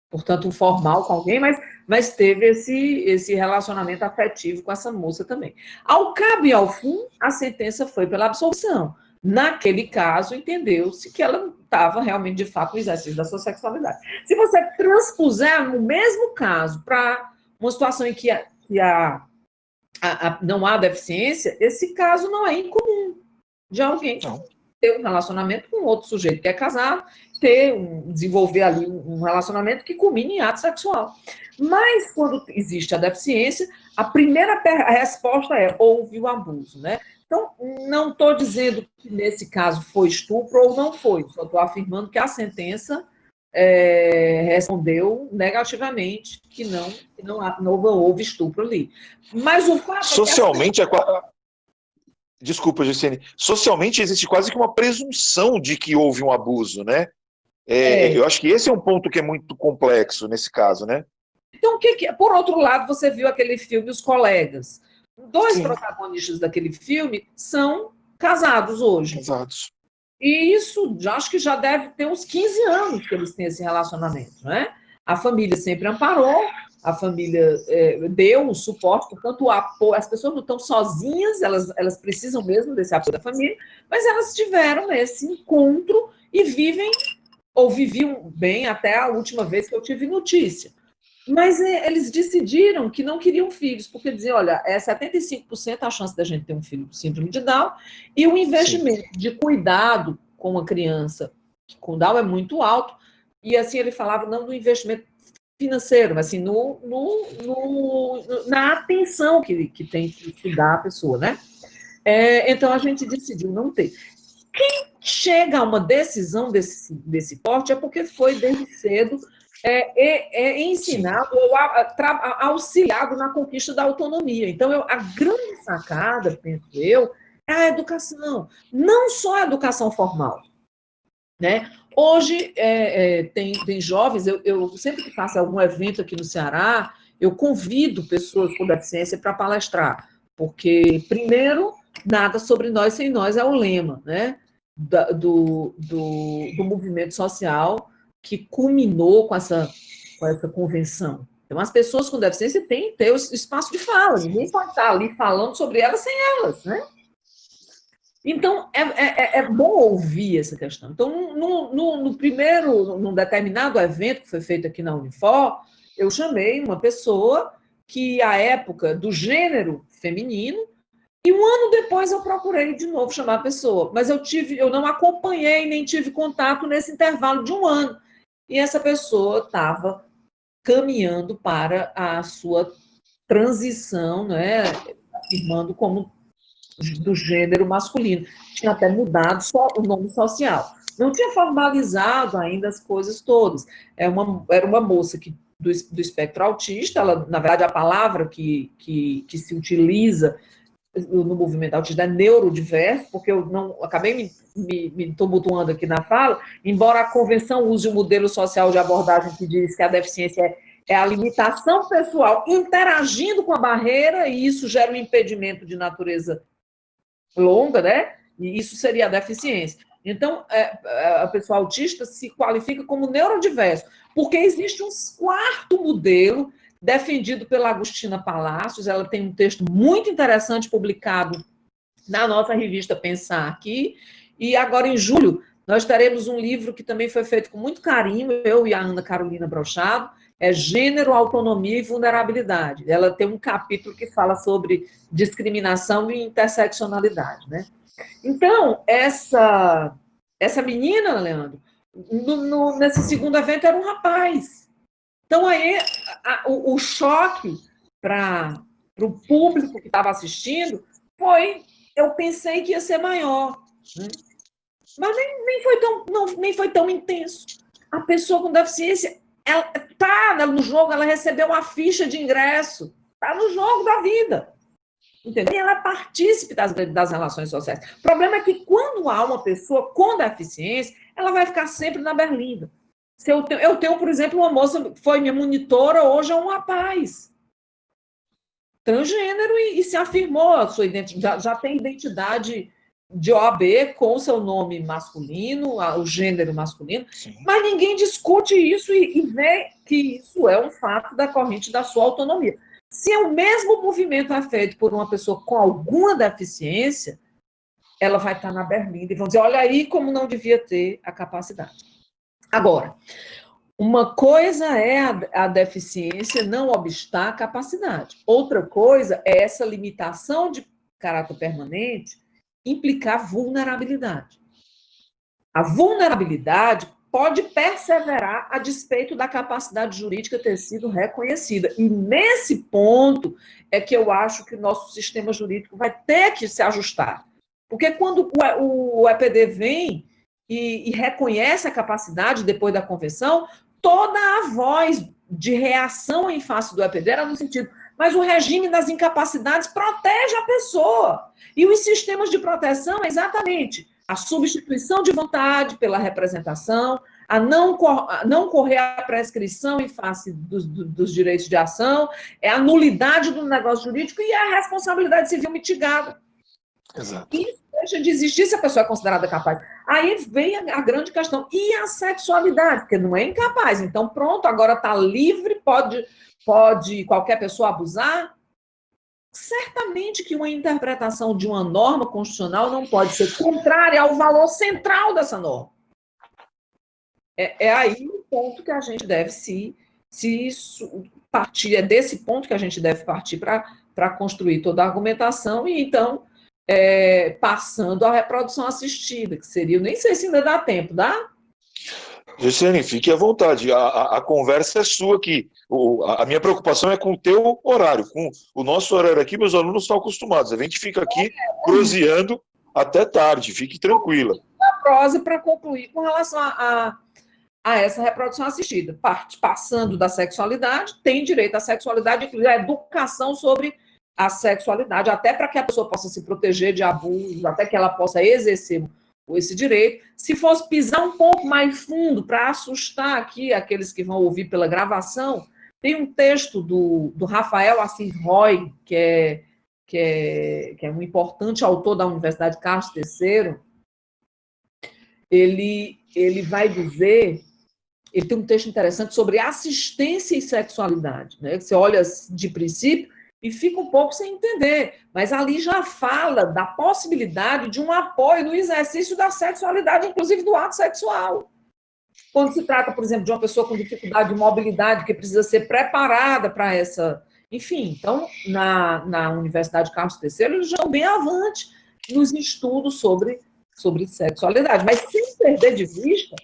Speaker 2: portanto, formal com alguém, mas teve esse relacionamento afetivo com essa moça também. Ao cabo e ao fim, a sentença foi pela absolvição. Naquele caso, entendeu-se que ela estava realmente, de fato, no exercício da sua sexualidade. Se você transpuser no mesmo caso para uma situação em que não há deficiência, esse caso não é incomum de alguém ter um relacionamento com outro sujeito que é casado, desenvolver ali um relacionamento que culmine em ato sexual. Mas, quando existe a deficiência, a primeira resposta é: houve o abuso, né? Então, não estou dizendo que nesse caso foi estupro ou não foi, só estou afirmando que a sentença respondeu negativamente que não houve estupro ali. Mas o fato
Speaker 1: socialmente Desculpa, Gisene. Socialmente existe quase que uma presunção de que houve um abuso, né? Eu acho que esse é um ponto que é muito complexo nesse caso, né?
Speaker 2: Então, por outro lado, você viu aquele filme Os Colegas. Dois
Speaker 1: Sim.
Speaker 2: protagonistas daquele filme são casados hoje.
Speaker 1: Exato.
Speaker 2: E isso, acho que já deve ter uns 15 anos que eles têm esse relacionamento, né? A família sempre amparou, a família deu o suporte, portanto, o apoio, as pessoas não estão sozinhas, elas precisam mesmo desse apoio da família, mas elas tiveram esse encontro e vivem, ou viviam bem até a última vez que eu tive notícia. Mas eles decidiram que não queriam filhos, porque diziam, olha, é 75% a chance da gente ter um filho com síndrome de Down, e o investimento de cuidado com uma criança com Down é muito alto, e assim ele falava não do investimento financeiro, mas assim, na atenção que tem que se dar à pessoa, né? Então a gente decidiu não ter. Quem chega a uma decisão desse porte é porque foi desde cedo ensinado ou auxiliado na conquista da autonomia. Então, a grande sacada, penso eu, é a educação, não só a educação formal. Né? Hoje, tem jovens, eu sempre que faço algum evento aqui no Ceará, eu convido pessoas com deficiência para palestrar, porque, primeiro, nada sobre nós sem nós é o lema, né? do movimento social que culminou com essa convenção. Então, as pessoas com deficiência têm que ter o espaço de fala, ninguém pode estar ali falando sobre elas sem elas, né? Então, é bom ouvir essa questão. Então, num determinado evento que foi feito aqui na Unifor, eu chamei uma pessoa que, à época, do gênero feminino, e um ano depois eu procurei de novo chamar a pessoa, mas eu não acompanhei, nem tive contato nesse intervalo de um ano. E essa pessoa estava caminhando para a sua transição, né, afirmando como do gênero masculino. Tinha até mudado só o nome social. Não tinha formalizado ainda as coisas todas. Era uma moça do espectro autista, na verdade, a palavra que se utiliza no movimento autista é neurodiverso, porque eu não acabei me tumultuando aqui na fala, embora a convenção use o modelo social de abordagem que diz que a deficiência é a limitação pessoal interagindo com a barreira, e isso gera um impedimento de natureza longa, né? E isso seria a deficiência. Então, a pessoa autista se qualifica como neurodiverso, porque existe um quarto modelo defendido pela Agostina Palacios. Ela tem um texto muito interessante publicado na nossa revista Pensar Aqui, e agora, em julho, nós teremos um livro que também foi feito com muito carinho, eu e a Ana Carolina Brochado, Gênero, Autonomia e Vulnerabilidade. Ela tem um capítulo que fala sobre discriminação e interseccionalidade, né? Então, essa menina, Leandro, nesse segundo evento era um rapaz. Então, aí, o choque para o público que estava assistindo eu pensei que ia ser maior, né? Mas nem foi tão intenso. A pessoa com deficiência, ela está no jogo, ela recebeu uma ficha de ingresso, está no jogo da vida. Entendeu? E ela é partícipe das relações sociais. O problema é que quando há uma pessoa com deficiência, ela vai ficar sempre na berlinda. Eu tenho, por exemplo, uma moça que foi minha monitora, hoje é um rapaz transgênero e se afirmou a sua identidade, já tem identidade de OAB com o seu nome masculino, o gênero masculino. Sim. Mas ninguém discute isso e vê que isso é um fato decorrente da sua autonomia. Se o mesmo movimento é feito por uma pessoa com alguma deficiência, ela vai estar na berlinda e vão dizer, olha aí como não devia ter a capacidade. Agora, uma coisa é a deficiência não obstar a capacidade. Outra coisa é essa limitação de caráter permanente implicar vulnerabilidade. A vulnerabilidade pode perseverar a despeito da capacidade jurídica ter sido reconhecida. E nesse ponto é que eu acho que o nosso sistema jurídico vai ter que se ajustar. Porque quando o EPD vem e reconhece a capacidade depois da convenção, toda a voz de reação em face do EPD era no sentido, mas o regime das incapacidades protege a pessoa. E os sistemas de proteção é exatamente a substituição de vontade pela representação, a não correr à prescrição em face dos direitos de ação, é a nulidade do negócio jurídico e a responsabilidade civil mitigada.
Speaker 1: Exato.
Speaker 2: Isso deixa de existir se a pessoa é considerada capaz. Aí vem a grande questão. E a sexualidade? Porque não é incapaz. Então, pronto, agora está livre, pode qualquer pessoa abusar? Certamente que uma interpretação de uma norma constitucional não pode ser contrária ao valor central dessa norma. É aí o ponto que a gente deve partir, é desse ponto que a gente deve partir para construir toda a argumentação e, então, passando à reprodução assistida, que seria, nem sei se ainda dá tempo, dá?
Speaker 1: Gessiane, fique à vontade, a conversa é sua aqui. A minha preocupação é com o teu horário, com o nosso horário aqui, meus alunos estão acostumados, a gente fica aqui proseando até tarde, fique tranquila.
Speaker 2: A prosa para concluir com relação a essa reprodução assistida, passando da sexualidade, tem direito à sexualidade, inclusive a educação sobre a sexualidade, até para que a pessoa possa se proteger de abusos, até que ela possa exercer esse direito. Se fosse pisar um pouco mais fundo para assustar aqui aqueles que vão ouvir pela gravação, tem um texto do Rafael Assis Roy, que é um importante autor da Universidade Carlos III. Ele vai dizer, ele tem um texto interessante sobre assistência e sexualidade, né? Você olha de princípio e fica um pouco sem entender, mas ali já fala da possibilidade de um apoio no exercício da sexualidade, inclusive do ato sexual. Quando se trata, por exemplo, de uma pessoa com dificuldade de mobilidade, que precisa ser preparada para essa... Enfim, então, na Universidade Carlos III, eles já vão bem avante nos estudos sobre sexualidade, mas sem perder de vista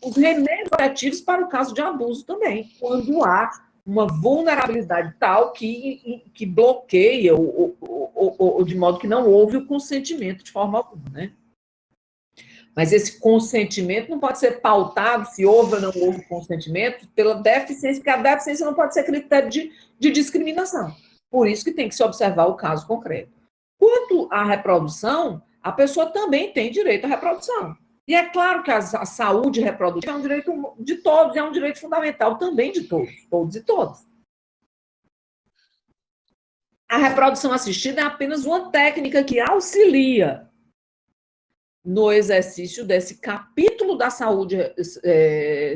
Speaker 2: os remédios coletivos para o caso de abuso também, quando há uma vulnerabilidade tal que bloqueia ou de modo que não houve o consentimento de forma alguma, né? Mas esse consentimento não pode ser pautado, se houve ou não houve consentimento, pela deficiência, porque a deficiência não pode ser critério de discriminação. Por isso que tem que se observar o caso concreto. Quanto à reprodução, a pessoa também tem direito à reprodução. E é claro que a saúde reprodutiva é um direito de todos, é um direito fundamental também de todos e todas. A reprodução assistida é apenas uma técnica que auxilia no exercício desse capítulo da saúde,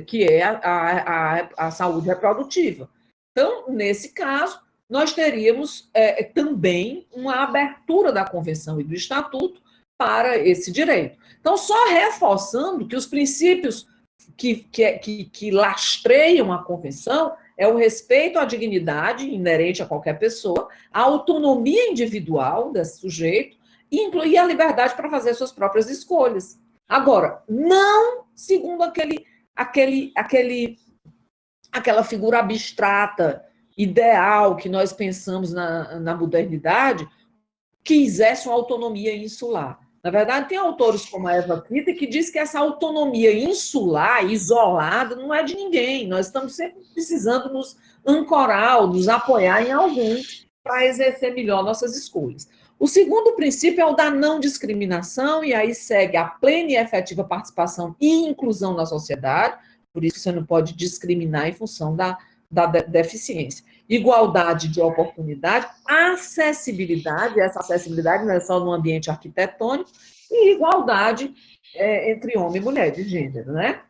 Speaker 2: que é a saúde reprodutiva. Então, nesse caso, nós teríamos também uma abertura da Convenção e do Estatuto para esse direito. Então, só reforçando que os princípios que lastreiam a Convenção é o respeito à dignidade inerente a qualquer pessoa, a autonomia individual desse sujeito e incluir a liberdade para fazer suas próprias escolhas. Agora, não segundo aquela figura abstrata, ideal que nós pensamos na modernidade, que exerce uma autonomia insular. Na verdade, tem autores como a Eva Krita que diz que essa autonomia insular, isolada, não é de ninguém. Nós estamos sempre precisando nos ancorar, nos apoiar em alguém para exercer melhor nossas escolhas. O segundo princípio é o da não discriminação, e aí segue a plena e efetiva participação e inclusão na sociedade, por isso que você não pode discriminar em função da deficiência. Igualdade de oportunidade, acessibilidade, essa acessibilidade não é só no ambiente arquitetônico, e igualdade entre homem e mulher, de gênero, né?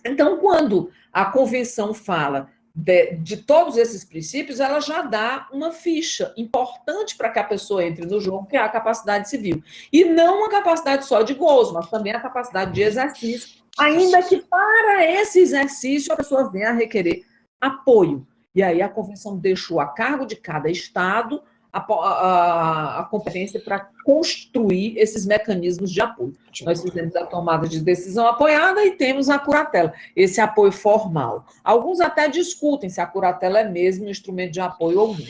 Speaker 2: Então, quando a Convenção fala de todos esses princípios, ela já dá uma ficha importante para que a pessoa entre no jogo, que é a capacidade civil. E não uma capacidade só de gozo, mas também a capacidade de exercício, ainda que para esse exercício a pessoa venha a requerer apoio. E aí a Convenção deixou a cargo de cada Estado a competência para construir esses mecanismos de apoio. Nós fizemos a tomada de decisão apoiada e temos a curatela, esse apoio formal. Alguns até discutem se a curatela é mesmo um instrumento de apoio ou não.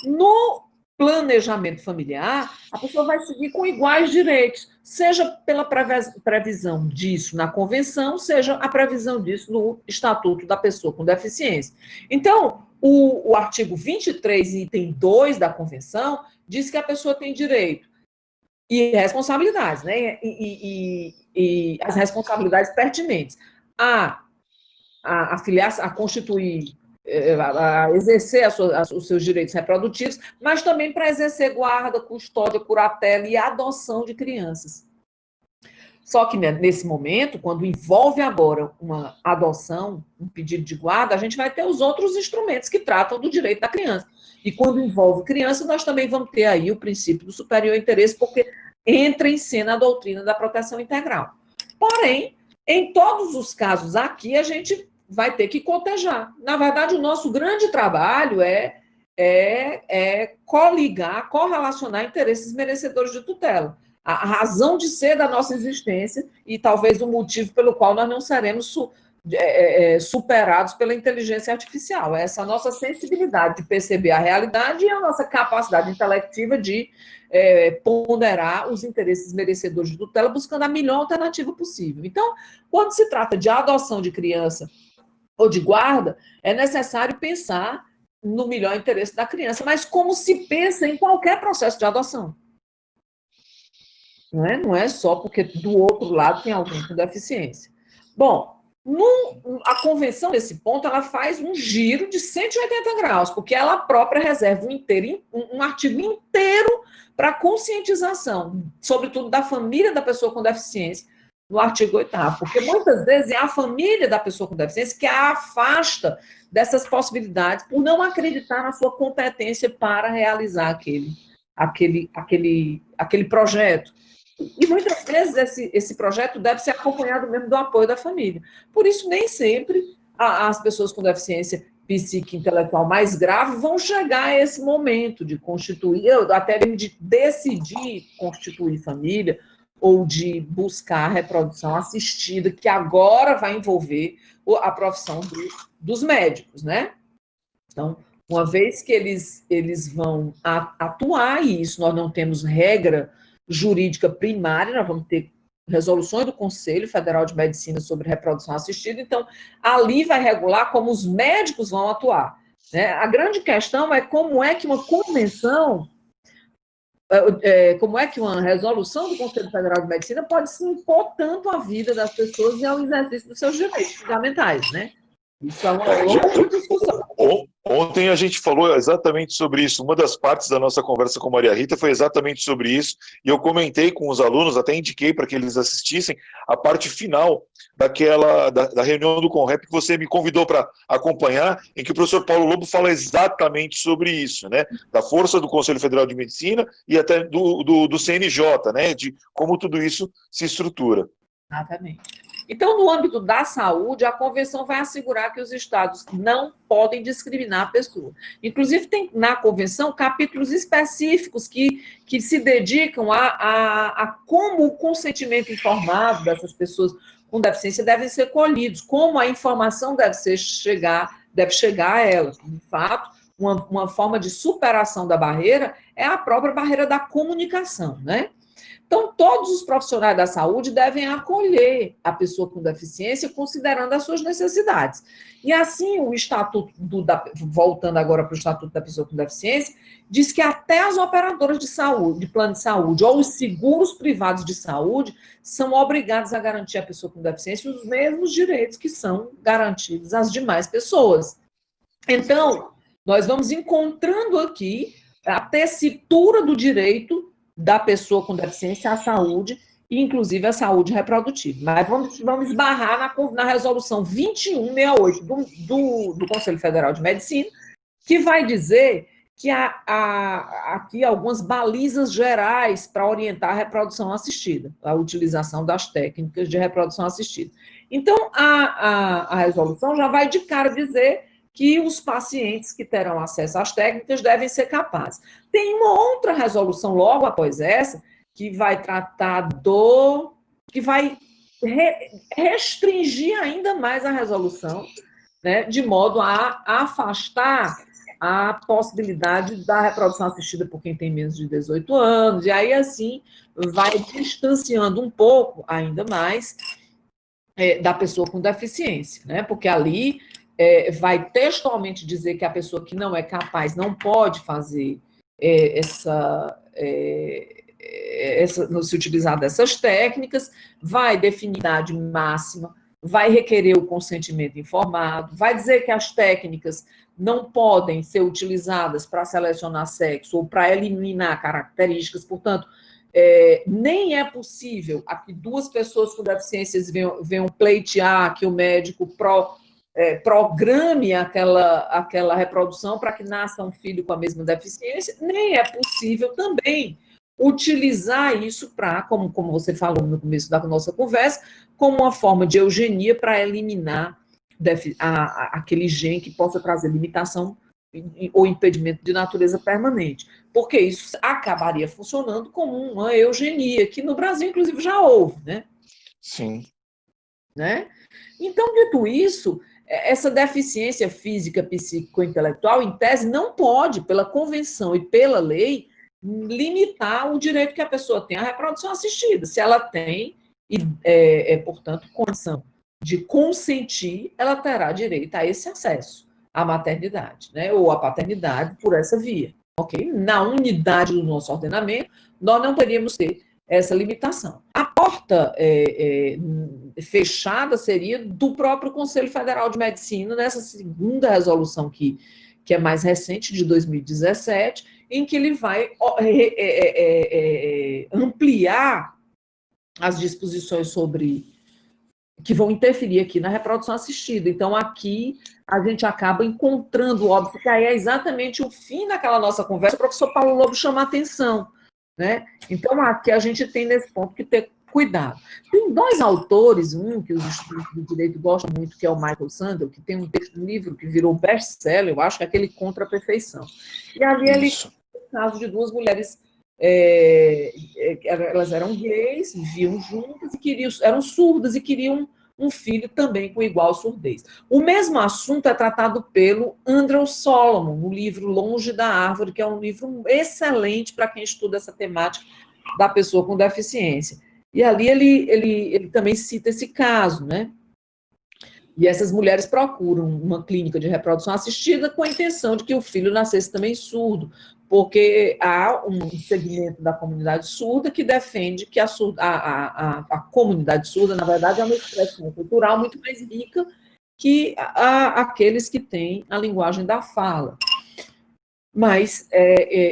Speaker 2: No planejamento familiar, a pessoa vai seguir com iguais direitos, seja pela previsão disso na Convenção, seja a previsão disso no Estatuto da Pessoa com Deficiência. Então, o artigo 23, item 2 da Convenção, diz que a pessoa tem direito e responsabilidades, né? E as responsabilidades pertinentes a afiliar, a constituir, a exercer os seus direitos reprodutivos, mas também para exercer guarda, custódia, curatela e adoção de crianças. Só que nesse momento, quando envolve agora uma adoção, um pedido de guarda, a gente vai ter os outros instrumentos que tratam do direito da criança. E quando envolve criança, nós também vamos ter aí o princípio do superior interesse, porque entra em cena a doutrina da proteção integral. Porém, em todos os casos aqui, a gente vai ter que cotejar. Na verdade, o nosso grande trabalho é coligar, correlacionar interesses merecedores de tutela. A razão de ser da nossa existência e talvez o motivo pelo qual nós não seremos superados pela inteligência artificial. Essa nossa sensibilidade de perceber a realidade e a nossa capacidade intelectiva de ponderar os interesses merecedores de tutela, buscando a melhor alternativa possível. Então, quando se trata de adoção de criança ou de guarda, é necessário pensar no melhor interesse da criança, mas como se pensa em qualquer processo de adoção. Não é só porque do outro lado tem alguém com deficiência. Bom, a convenção, nesse ponto, ela faz um giro de 180 graus, porque ela própria reserva um artigo inteiro para conscientização, sobretudo da família da pessoa com deficiência, no artigo 8º, porque muitas vezes é a família da pessoa com deficiência que a afasta dessas possibilidades por não acreditar na sua competência para realizar aquele projeto. E muitas vezes esse projeto deve ser acompanhado mesmo do apoio da família. Por isso, nem sempre as pessoas com deficiência psíquica e intelectual mais grave vão chegar a esse momento de constituir, até de decidir constituir família, ou de buscar a reprodução assistida, que agora vai envolver a profissão dos médicos, né? Então, uma vez que eles vão atuar, e isso nós não temos regra jurídica primária, nós vamos ter resoluções do Conselho Federal de Medicina sobre reprodução assistida, então, ali vai regular como os médicos vão atuar, né? A grande questão é como é que uma convenção, como é que uma resolução do Conselho Federal de Medicina pode se impor tanto à vida das pessoas e ao exercício dos seus direitos fundamentais, né? Isso é uma longa discussão.
Speaker 1: Ontem a gente falou exatamente sobre isso. Uma das partes da nossa conversa com Maria Rita foi exatamente sobre isso. E eu comentei com os alunos, até indiquei para que eles assistissem a parte final da reunião do Conrep que você me convidou para acompanhar, em que o professor Paulo Lobo fala exatamente sobre isso, né? Da força do Conselho Federal de Medicina e até do CNJ, né? De como tudo isso se estrutura.
Speaker 2: Exatamente. Então, no âmbito da saúde, a convenção vai assegurar que os estados não podem discriminar a pessoa. Inclusive, tem na convenção capítulos específicos que se dedicam a como o consentimento informado dessas pessoas com deficiência devem ser colhidos, como a informação deve chegar a elas. De fato, uma forma de superação da barreira é a própria barreira da comunicação, né? Então, todos os profissionais da saúde devem acolher a pessoa com deficiência, considerando as suas necessidades. E assim, o Estatuto, voltando agora para o Estatuto da Pessoa com Deficiência, diz que até as operadoras de saúde, de plano de saúde, ou os seguros privados de saúde, são obrigados a garantir à pessoa com deficiência os mesmos direitos que são garantidos às demais pessoas. Então, nós vamos encontrando aqui a tessitura do direito da pessoa com deficiência à saúde, e inclusive a saúde reprodutiva. Mas vamos esbarrar na resolução 2168 do Conselho Federal de Medicina, que vai dizer que há aqui algumas balizas gerais para orientar a reprodução assistida, a utilização das técnicas de reprodução assistida. Então, a resolução já vai de cara dizer que os pacientes que terão acesso às técnicas devem ser capazes. Tem uma outra resolução logo após essa, que vai tratar que vai restringir ainda mais a resolução, né, de modo a afastar a possibilidade da reprodução assistida por quem tem menos de 18 anos, e aí, assim, vai distanciando um pouco, ainda mais, da pessoa com deficiência, né, porque ali vai textualmente dizer que a pessoa que não é capaz não pode fazer se utilizar dessas técnicas, vai definir a idade máxima vai requerer o consentimento informado, vai dizer que as técnicas não podem ser utilizadas para selecionar sexo ou para eliminar características, portanto, nem é possível que duas pessoas com deficiências venham pleitear que o médico programe aquela reprodução para que nasça um filho com a mesma deficiência, nem é possível também utilizar isso para, como você falou no começo da nossa conversa, como uma forma de eugenia para eliminar aquele gene que possa trazer limitação ou impedimento de natureza permanente, porque isso acabaria funcionando como uma eugenia, que no Brasil, inclusive, já houve, né?
Speaker 1: Sim.
Speaker 2: Né? Então, dito isso, essa deficiência física, psicointelectual, em tese, não pode, pela convenção e pela lei, limitar o direito que a pessoa tem à reprodução assistida. Se ela tem, portanto, condição de consentir, ela terá direito a esse acesso à maternidade, né, ou à paternidade por essa via. Okay? Na unidade do nosso ordenamento, nós não poderíamos ter essa limitação. A porta fechada seria do próprio Conselho Federal de Medicina, nessa segunda resolução que é mais recente, de 2017, em que ele vai ampliar as disposições que vão interferir aqui na reprodução assistida. Então, aqui a gente acaba encontrando, óbvio, que aí é exatamente o fim daquela nossa conversa, o professor Paulo Lobo chama a atenção, né? Então, aqui a gente tem nesse ponto que ter cuidado. Tem dois autores, um que os estudantes de direito gostam muito, que é o Michael Sandel, que tem um livro que virou best-seller, eu acho que é aquele Contra a Perfeição. E ali ele tem o caso de duas mulheres, elas eram gays, viviam juntas e eram surdas e queriam um filho também com igual surdez. O mesmo assunto é tratado pelo Andrew Solomon, no livro Longe da Árvore, que é um livro excelente para quem estuda essa temática da pessoa com deficiência. E ali ele também cita esse caso, né? E essas mulheres procuram uma clínica de reprodução assistida com a intenção de que o filho nascesse também surdo, porque há um segmento da comunidade surda que defende que a comunidade surda, na verdade, é uma expressão cultural muito mais rica que aqueles que têm a linguagem da fala. Mas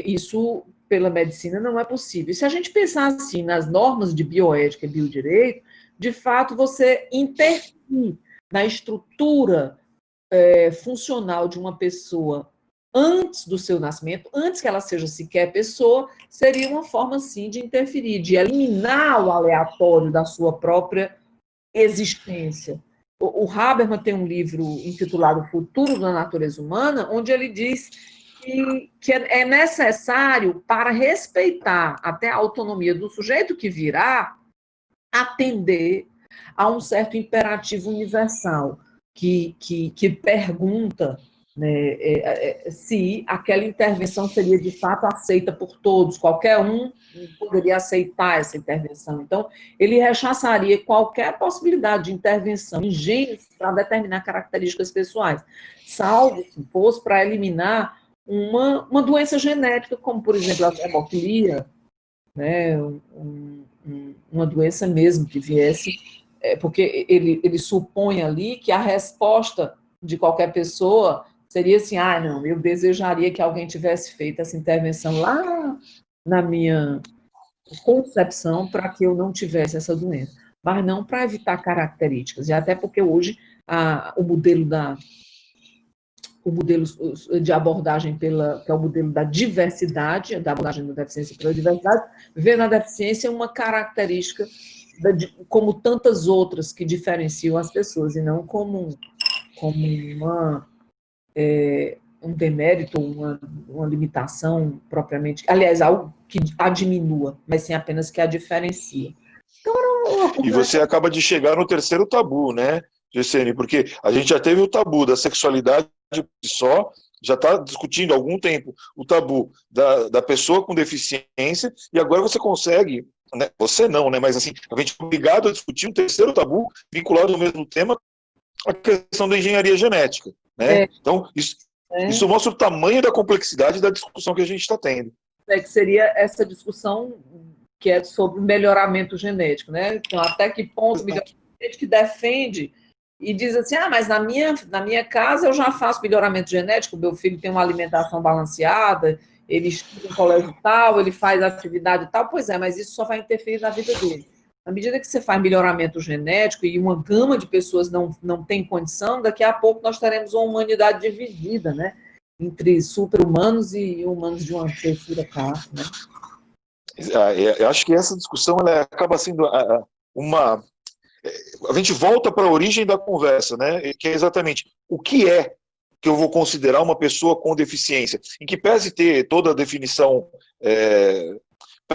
Speaker 2: isso, pela medicina, não é possível. E se a gente pensar assim nas normas de bioética e biodireito, de fato, você intervir na estrutura funcional de uma pessoa antes do seu nascimento, antes que ela seja sequer pessoa, seria uma forma, sim, de interferir, de eliminar o aleatório da sua própria existência. O Habermas tem um livro intitulado Futuro da Natureza Humana, onde ele diz que é necessário, para respeitar até a autonomia do sujeito que virá, atender a um certo imperativo universal, que pergunta, né, se aquela intervenção seria de fato aceita por todos, qualquer um poderia aceitar essa intervenção. Então, ele rechaçaria qualquer possibilidade de intervenção em genes para determinar características pessoais, salvo se fosse para eliminar uma doença genética, como, por exemplo, a hemofilia, né, uma doença mesmo que viesse, porque ele supõe ali que a resposta de qualquer pessoa seria assim, não, eu desejaria que alguém tivesse feito essa intervenção lá na minha concepção para que eu não tivesse essa doença, mas não para evitar características, e até porque hoje o modelo de abordagem que é o modelo da diversidade, da abordagem da deficiência pela diversidade, vê na deficiência uma característica como tantas outras que diferenciam as pessoas, e não como um demérito, uma limitação propriamente, aliás, algo que a diminua, mas sim apenas que a diferencia. Então,
Speaker 1: e você acaba de chegar no terceiro tabu, né, Gessene? Porque a gente já teve o tabu da sexualidade só, já está discutindo há algum tempo o tabu da pessoa com deficiência, e agora você consegue, né, você não, né, mas assim, a gente é obrigado a discutir um terceiro tabu vinculado ao mesmo tema, a questão da engenharia genética, né? Então, isso mostra o tamanho da complexidade da discussão que a gente está tendo.
Speaker 2: Que seria essa discussão que é sobre melhoramento genético, né? Então, até que ponto gente que defende e diz assim, mas na minha casa eu já faço melhoramento genético, meu filho tem uma alimentação balanceada, ele estuda em colégio tal, ele faz atividade tal. Pois é, mas isso só vai interferir na vida dele. À medida que você faz melhoramento genético e uma gama de pessoas não tem condição, daqui a pouco nós teremos uma humanidade dividida, né? Entre super-humanos e humanos de uma terceira classe, né?
Speaker 1: Eu acho que essa discussão ela acaba sendo uma... A gente volta para a origem da conversa, né? Que é exatamente o que é que eu vou considerar uma pessoa com deficiência, em que pese ter toda a definição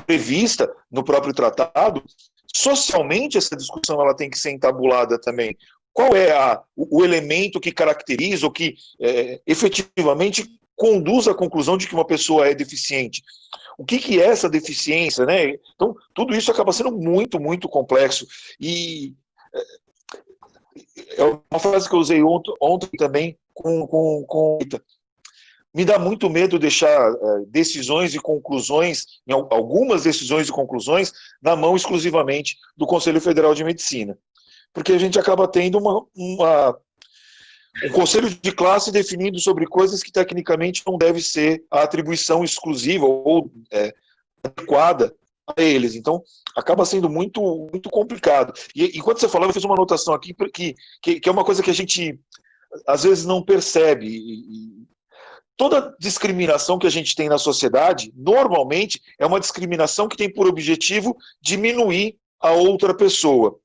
Speaker 1: prevista no próprio tratado, socialmente essa discussão ela tem que ser entabulada também. Qual é o elemento que caracteriza ou que efetivamente conduz à conclusão de que uma pessoa é deficiente? O que é essa deficiência, né? Então, tudo isso acaba sendo muito, muito complexo. E é uma frase que eu usei ontem também com me dá muito medo deixar decisões e conclusões, algumas decisões e conclusões, na mão exclusivamente do Conselho Federal de Medicina. Porque a gente acaba tendo um conselho de classe definindo sobre coisas que tecnicamente não deve ser a atribuição exclusiva ou adequada a eles. Então, acaba sendo muito, muito complicado. E enquanto você falava, eu fiz uma anotação aqui que é uma coisa que a gente às vezes não percebe. Toda discriminação que a gente tem na sociedade, normalmente, é uma discriminação que tem por objetivo diminuir a outra pessoa.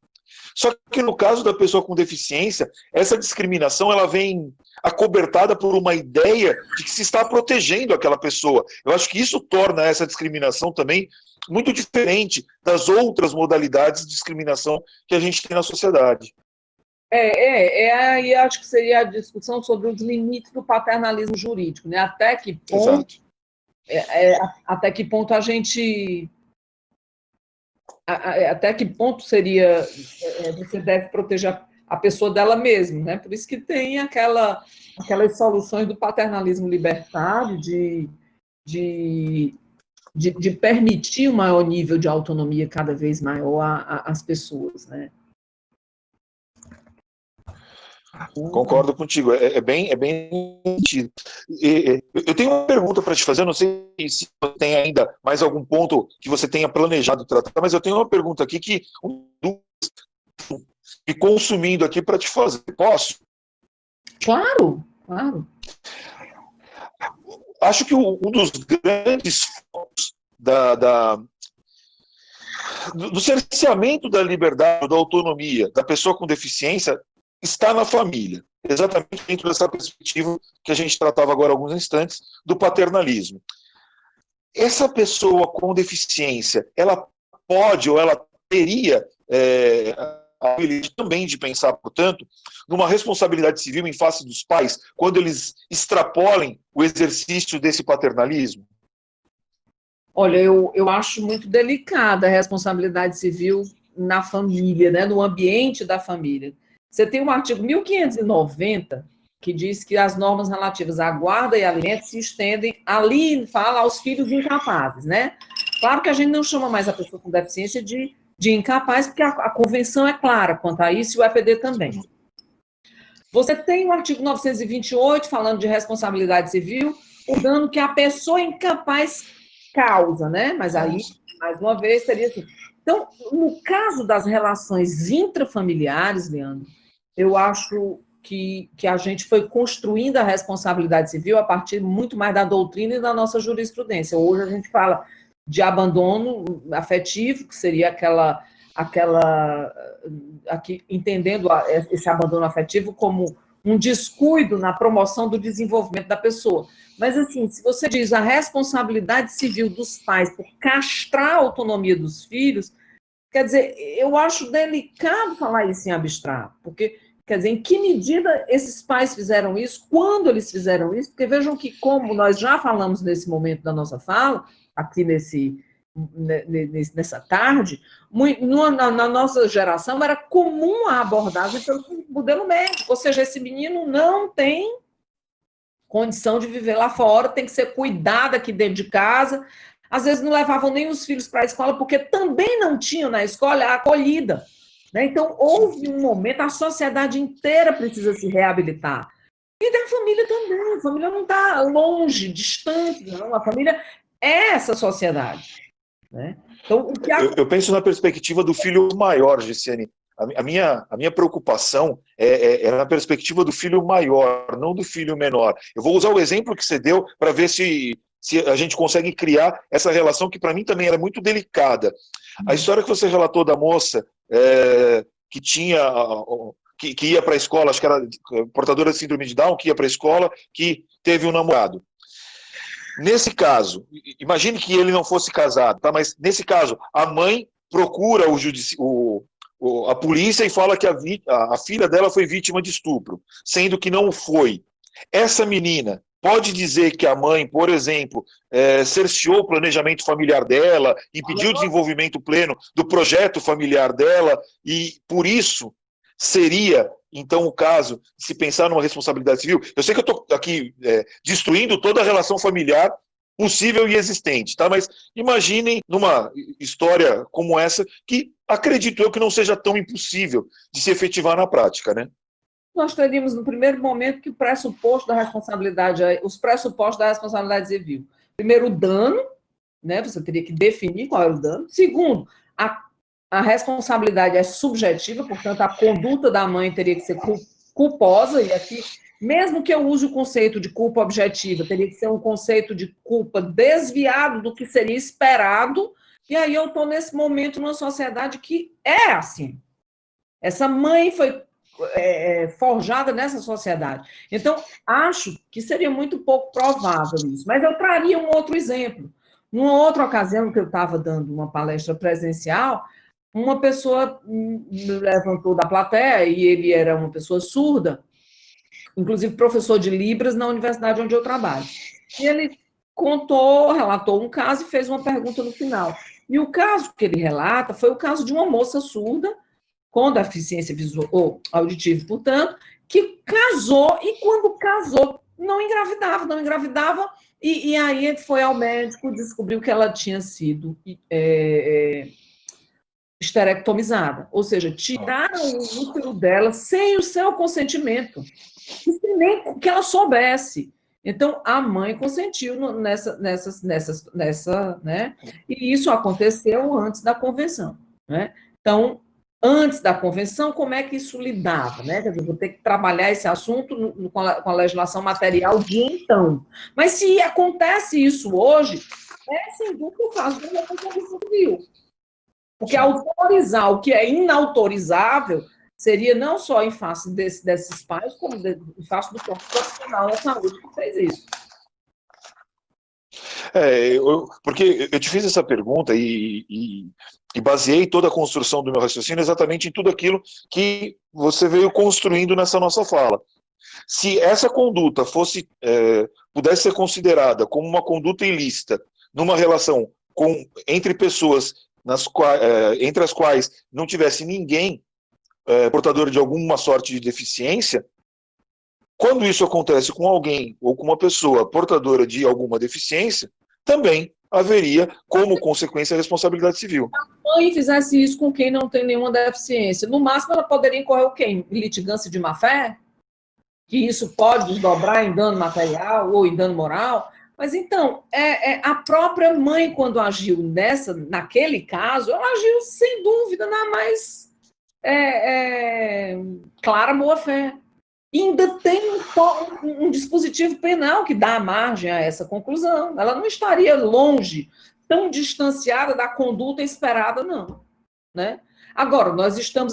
Speaker 1: Só que no caso da pessoa com deficiência, essa discriminação ela vem acobertada por uma ideia de que se está protegendo aquela pessoa. Eu acho que isso torna essa discriminação também muito diferente das outras modalidades de discriminação que a gente tem na sociedade.
Speaker 2: Aí acho que seria a discussão sobre os limites do paternalismo jurídico, né? Até que ponto, até que ponto a gente... Até que ponto seria você deve proteger a pessoa dela mesma, né? Por isso que tem aquelas soluções do paternalismo libertário de permitir um maior nível de autonomia cada vez maior às pessoas, né?
Speaker 1: Concordo contigo, é bem sentido. Eu tenho uma pergunta para te fazer, eu não sei se você tem ainda mais algum ponto que você tenha planejado tratar, mas eu tenho uma pergunta aqui que me consumindo aqui para te fazer. Posso?
Speaker 2: Claro.
Speaker 1: Acho que um dos grandes focos do cerceamento da liberdade, da autonomia da pessoa com deficiência está na família, exatamente dentro dessa perspectiva que a gente tratava agora há alguns instantes, do paternalismo. Essa pessoa com deficiência, ela pode ou ela teria a habilidade também de pensar, portanto, numa responsabilidade civil em face dos pais, quando eles extrapolem o exercício desse paternalismo?
Speaker 2: Olha, eu acho muito delicada a responsabilidade civil na família, né, no ambiente da família. Você tem o artigo 1590, que diz que as normas relativas à guarda e alimento se estendem, ali fala aos filhos incapazes, né? Claro que a gente não chama mais a pessoa com deficiência de incapaz, porque a convenção é clara quanto a isso e o EPD também. Você tem o artigo 928, falando de responsabilidade civil, o dano que a pessoa incapaz causa, né? Mas aí, mais uma vez, seria assim. Então, no caso das relações intrafamiliares, Leandro, eu acho que a gente foi construindo a responsabilidade civil a partir muito mais da doutrina e da nossa jurisprudência. Hoje a gente fala de abandono afetivo, que seria aqui, entendendo esse abandono afetivo como um descuido na promoção do desenvolvimento da pessoa. Mas, assim, se você diz a responsabilidade civil dos pais por castrar a autonomia dos filhos, quer dizer, eu acho delicado falar isso em abstrato, porque, quer dizer, em que medida esses pais fizeram isso, quando eles fizeram isso, porque vejam que, como nós já falamos nesse momento da nossa fala, aqui nessa tarde, na nossa geração era comum a abordagem pelo modelo médico, ou seja, esse menino não tem condição de viver lá fora, tem que ser cuidado aqui dentro de casa. Às vezes não levavam nem os filhos para a escola, porque também não tinham na escola a acolhida. Né? Então, houve um momento, a sociedade inteira precisa se reabilitar. E da família também. A família não está longe, distante, não. A família é essa sociedade. Né? Então, o que
Speaker 1: eu penso na perspectiva do filho maior, Gessiane. A minha preocupação é na perspectiva do filho maior, não do filho menor. Eu vou usar o exemplo que você deu para ver se a gente consegue criar essa relação que para mim também era muito delicada. A história que você relatou da moça que tinha que ia para a escola, acho que era portadora de síndrome de Down, que ia para a escola, que teve um namorado. Nesse caso, imagine que ele não fosse casado, tá? Mas nesse caso, a mãe procura a polícia e fala que a filha dela foi vítima de estupro, sendo que não foi. Essa menina pode dizer que a mãe, por exemplo, cerceou o planejamento familiar dela, impediu o desenvolvimento pleno do projeto familiar dela, e por isso seria, então, o caso de se pensar numa responsabilidade civil. Eu sei que eu estou aqui destruindo toda a relação familiar possível e existente, tá? Mas imaginem numa história como essa, que acredito eu que não seja tão impossível de se efetivar na prática, né?
Speaker 2: Nós teríamos, no primeiro momento, que os pressupostos da responsabilidade civil. Primeiro, o dano, né? Você teria que definir qual é o dano. Segundo, a responsabilidade é subjetiva, portanto, a conduta da mãe teria que ser culposa, e aqui, mesmo que eu use o conceito de culpa objetiva, teria que ser um conceito de culpa desviado do que seria esperado, e aí eu estou, nesse momento, numa sociedade que é assim. Essa mãe foi forjada nessa sociedade. Então, acho que seria muito pouco provável isso. Mas eu traria um outro exemplo. Numa outra ocasião que eu estava dando uma palestra presencial, uma pessoa me levantou da plateia, e ele era uma pessoa surda, inclusive professor de Libras na universidade onde eu trabalho. E ele relatou um caso e fez uma pergunta no final. E o caso que ele relata foi o caso de uma moça surda, com deficiência visual ou auditiva, portanto, que casou, e quando casou, não engravidava, e aí ele foi ao médico, descobriu que ela tinha sido esterectomizada, ou seja, tiraram o útero dela sem o seu consentimento, sem nem que ela soubesse. Então, a mãe consentiu nessa, né? E isso aconteceu antes da convenção, né? Então, antes da convenção, como é que isso lidava, né? Quer dizer, vou ter que trabalhar esse assunto com a legislação material de então. Mas se acontece isso hoje, sem dúvida o caso da Constituição Civil. Porque autorizar o que é inautorizável seria não só em face desses pais, como em face do próprio profissional da saúde que fez isso.
Speaker 1: Porque eu te fiz essa pergunta e baseei toda a construção do meu raciocínio exatamente em tudo aquilo que você veio construindo nessa nossa fala. Se essa conduta pudesse ser considerada como uma conduta ilícita numa relação entre pessoas entre as quais não tivesse ninguém portador de alguma sorte de deficiência, quando isso acontece com alguém ou com uma pessoa portadora de alguma deficiência, também haveria como consequência a responsabilidade civil.
Speaker 2: Se a mãe fizesse isso com quem não tem nenhuma deficiência, no máximo ela poderia incorrer o quê? Em litigância de má-fé? Que isso pode desdobrar em dano material ou em dano moral? Mas então, a própria mãe, quando agiu naquele caso, ela agiu sem dúvida na mais clara boa-fé. Ainda tem um dispositivo penal que dá margem a essa conclusão. Ela não estaria longe, tão distanciada da conduta esperada, não. Né? Agora,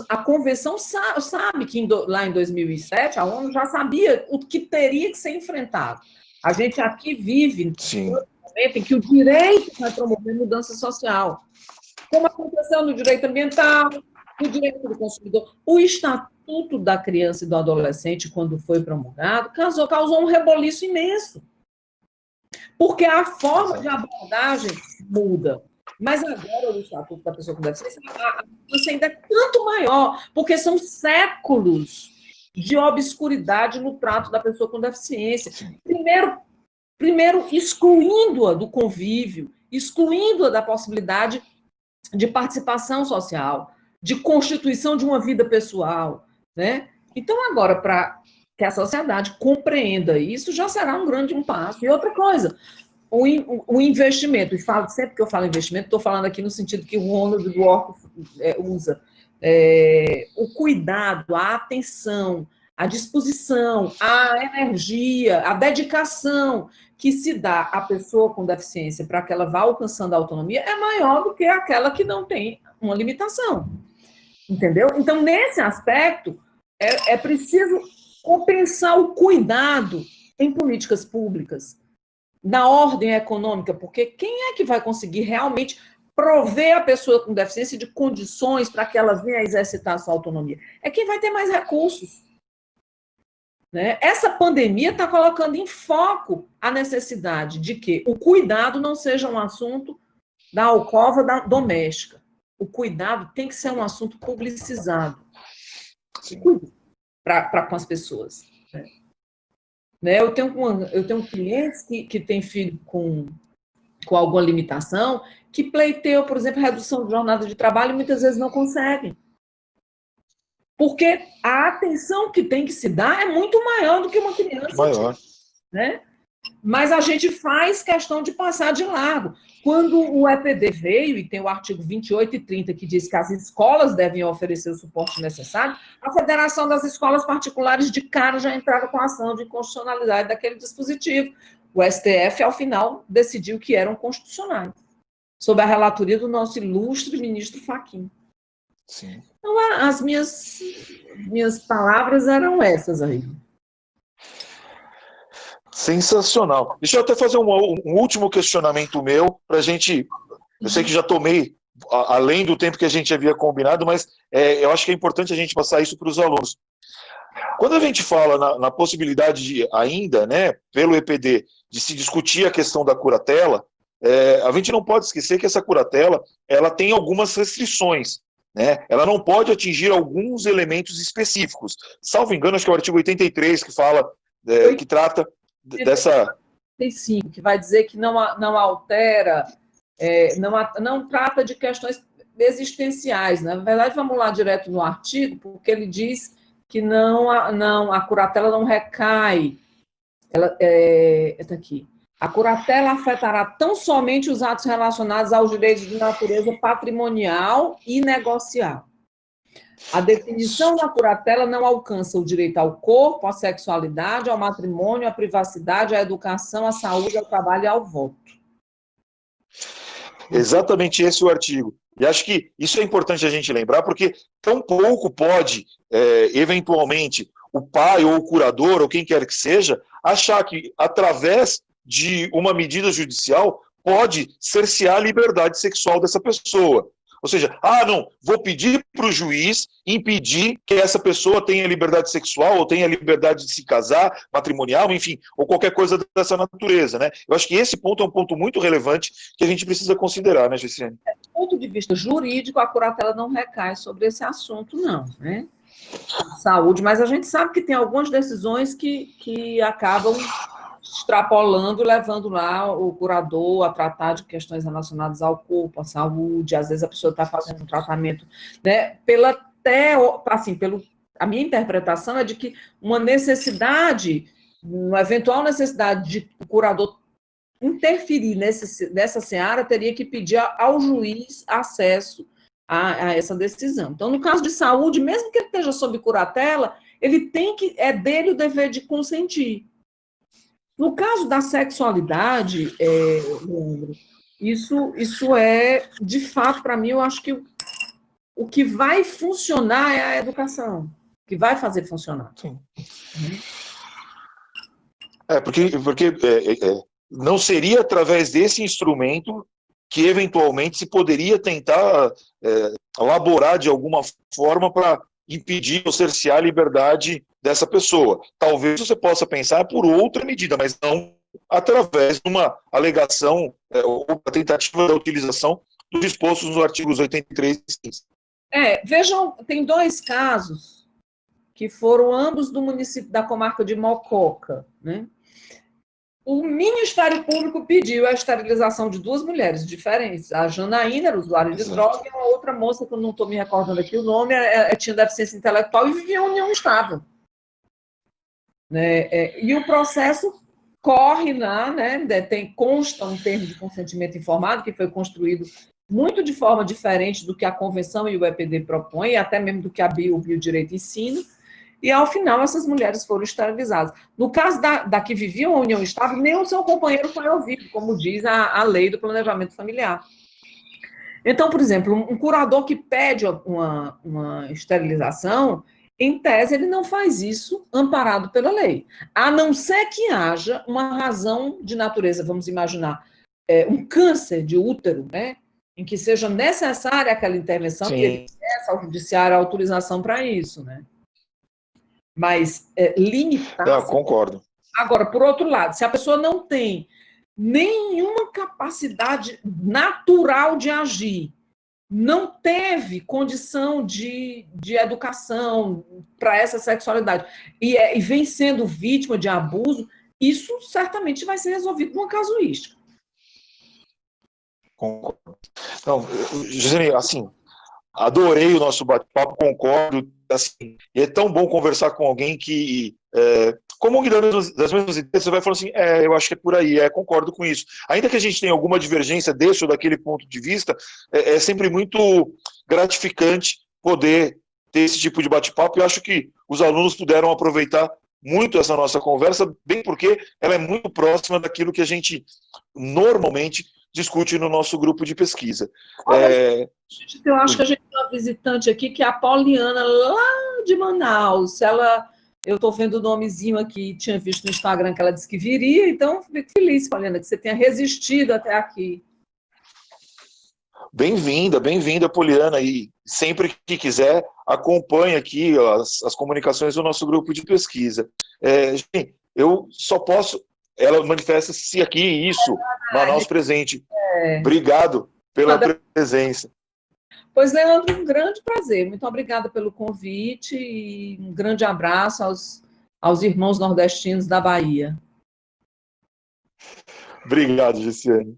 Speaker 2: a Convenção sabe que lá em 2007, a ONU já sabia o que teria que ser enfrentado. A gente aqui vive um momento em que o direito vai promover mudança social. Como aconteceu no direito ambiental, no direito do consumidor. O Estatuto da Criança e do Adolescente, quando foi promulgado, causou um reboliço imenso. Porque a forma de abordagem muda. Mas agora o Estatuto da Pessoa com Deficiência, a mudança ainda é tanto maior, porque são séculos de obscuridade no trato da pessoa com deficiência. Primeiro excluindo-a do convívio, excluindo-a da possibilidade de participação social, de constituição de uma vida pessoal, né? Então, agora, para que a sociedade compreenda isso, já será um grande passo. E outra coisa, o investimento, e falo sempre que eu falo investimento, estou falando aqui no sentido que o Ronald Dworkin usa, o cuidado, a atenção, a disposição, a energia, a dedicação que se dá à pessoa com deficiência para que ela vá alcançando a autonomia é maior do que aquela que não tem uma limitação. Entendeu? Então, nesse aspecto, é preciso compensar o cuidado em políticas públicas, na ordem econômica, porque quem é que vai conseguir realmente prover a pessoa com deficiência de condições para que ela venha exercitar a sua autonomia? É quem vai ter mais recursos. Né? Essa pandemia está colocando em foco a necessidade de que o cuidado não seja um assunto da alcova doméstica. O cuidado tem que ser um assunto publicizado para com as pessoas. Né? Eu tenho clientes que têm filho com alguma limitação, que pleiteiam, por exemplo, redução de jornada de trabalho e muitas vezes não conseguem. Porque a atenção que tem que se dar é muito maior do que uma criança.
Speaker 1: Maior.
Speaker 2: Né? Mas a gente faz questão de passar de largo. Quando o EPD veio, e tem o artigo 28 e 30, que diz que as escolas devem oferecer o suporte necessário, a Federação das Escolas Particulares de cara já entrava com a ação de inconstitucionalidade daquele dispositivo. O STF, ao final, decidiu que eram constitucionais, sob a relatoria do nosso ilustre ministro Fachin.
Speaker 1: Sim.
Speaker 2: Então, as minhas palavras eram essas aí.
Speaker 1: Sensacional. Deixa eu até fazer um último questionamento meu, para a gente. Eu sei que já tomei além do tempo que a gente havia combinado, mas eu acho que é importante a gente passar isso para os alunos. Quando a gente fala na possibilidade de ainda, né, pelo EPD, de se discutir a questão da curatela, a gente não pode esquecer que essa curatela ela tem algumas restrições. Né? Ela não pode atingir alguns elementos específicos. Salvo engano, acho que é o artigo 83 que fala, que trata dessa...
Speaker 2: 85, que vai dizer que não altera, não trata de questões existenciais. Né? Na verdade, vamos lá direto no artigo, porque ele diz que a curatela não recai. Está aqui. A curatela afetará tão somente os atos relacionados aos direitos de natureza patrimonial e negocial. A definição da curatela não alcança o direito ao corpo, à sexualidade, ao matrimônio, à privacidade, à educação, à saúde, ao trabalho e ao voto.
Speaker 1: Exatamente esse é o artigo. E acho que isso é importante a gente lembrar, porque tão pouco pode, eventualmente, o pai ou o curador, ou quem quer que seja, achar que, através de uma medida judicial, pode cercear a liberdade sexual dessa pessoa. Ou seja, não, vou pedir para o juiz impedir que essa pessoa tenha liberdade sexual ou tenha liberdade de se casar, matrimonial, enfim, ou qualquer coisa dessa natureza, né? Eu acho que esse ponto é um ponto muito relevante que a gente precisa considerar, né, Gessiane?
Speaker 2: Do ponto de vista jurídico, a curatela não recai sobre esse assunto, não, né? Saúde, mas a gente sabe que tem algumas decisões que acabam extrapolando, levando lá o curador a tratar de questões relacionadas ao corpo, à saúde. Às vezes a pessoa está fazendo um tratamento, né? A minha interpretação é de que uma eventual necessidade de o curador interferir nessa seara teria que pedir ao juiz acesso a essa decisão. Então, no caso de saúde, mesmo que ele esteja sob curatela, ele é dele o dever de consentir. No caso da sexualidade, Leandro, isso é, de fato, para mim, eu acho que o que vai funcionar é a educação, que vai fazer funcionar.
Speaker 1: Sim. Porque não seria através desse instrumento que, eventualmente, se poderia tentar elaborar de alguma forma para impedir ou cercear a liberdade dessa pessoa. Talvez você possa pensar por outra medida, mas não através de uma alegação ou uma tentativa da utilização dos dispostos nos artigos 83 e 15.
Speaker 2: Vejam, tem 2 casos que foram ambos do município da comarca de Mococa, né? O Ministério Público pediu a esterilização de 2 mulheres diferentes. A Janaína era usuária de droga e uma outra moça, que eu não estou me recordando aqui o nome, tinha deficiência intelectual e vivia em união estável. Né? E o processo corre lá, né? Consta um termo de consentimento informado que foi construído muito de forma diferente do que a Convenção e o EPD propõem, até mesmo do que o Biodireito ensina. E, ao final, essas mulheres foram esterilizadas. No caso da que vivia uma união estável, nem o seu companheiro foi ouvido, como diz a lei do planejamento familiar. Então, por exemplo, um curador que pede uma esterilização, em tese, ele não faz isso amparado pela lei, a não ser que haja uma razão de natureza, vamos imaginar, um câncer de útero, né, em que seja necessária aquela intervenção. Sim. E ele peça ao judiciário a autorização para isso, né? Mas limitar...
Speaker 1: Não, concordo.
Speaker 2: Agora, por outro lado, se a pessoa não tem nenhuma capacidade natural de agir, não teve condição de educação para essa sexualidade, e vem sendo vítima de abuso, isso certamente vai ser resolvido numa casuística.
Speaker 1: Concordo. Então, Gisele, assim, adorei o nosso bate-papo, concordo, assim, e é tão bom conversar com alguém que, comungando das mesmas ideias, você vai falar assim, eu acho que é por aí, concordo com isso. Ainda que a gente tenha alguma divergência desse ou daquele ponto de vista, é sempre muito gratificante poder ter esse tipo de bate-papo, e eu acho que os alunos puderam aproveitar muito essa nossa conversa, bem porque ela é muito próxima daquilo que a gente normalmente discute no nosso grupo de pesquisa.
Speaker 2: Eu acho que a gente tem uma visitante aqui, que é a Poliana, lá de Manaus. Eu estou vendo o nomezinho aqui, tinha visto no Instagram que ela disse que viria, então fico feliz, Poliana, que você tenha resistido até aqui.
Speaker 1: Bem-vinda, Poliana, e sempre que quiser, acompanhe aqui as comunicações do nosso grupo de pesquisa. Gente, eu só posso... Ela manifesta-se aqui, isso, Manaus presente. Obrigado pela presença.
Speaker 2: Pois, Leandro, um grande prazer. Muito obrigada pelo convite e um grande abraço aos irmãos nordestinos da Bahia.
Speaker 1: Obrigado, Giciane.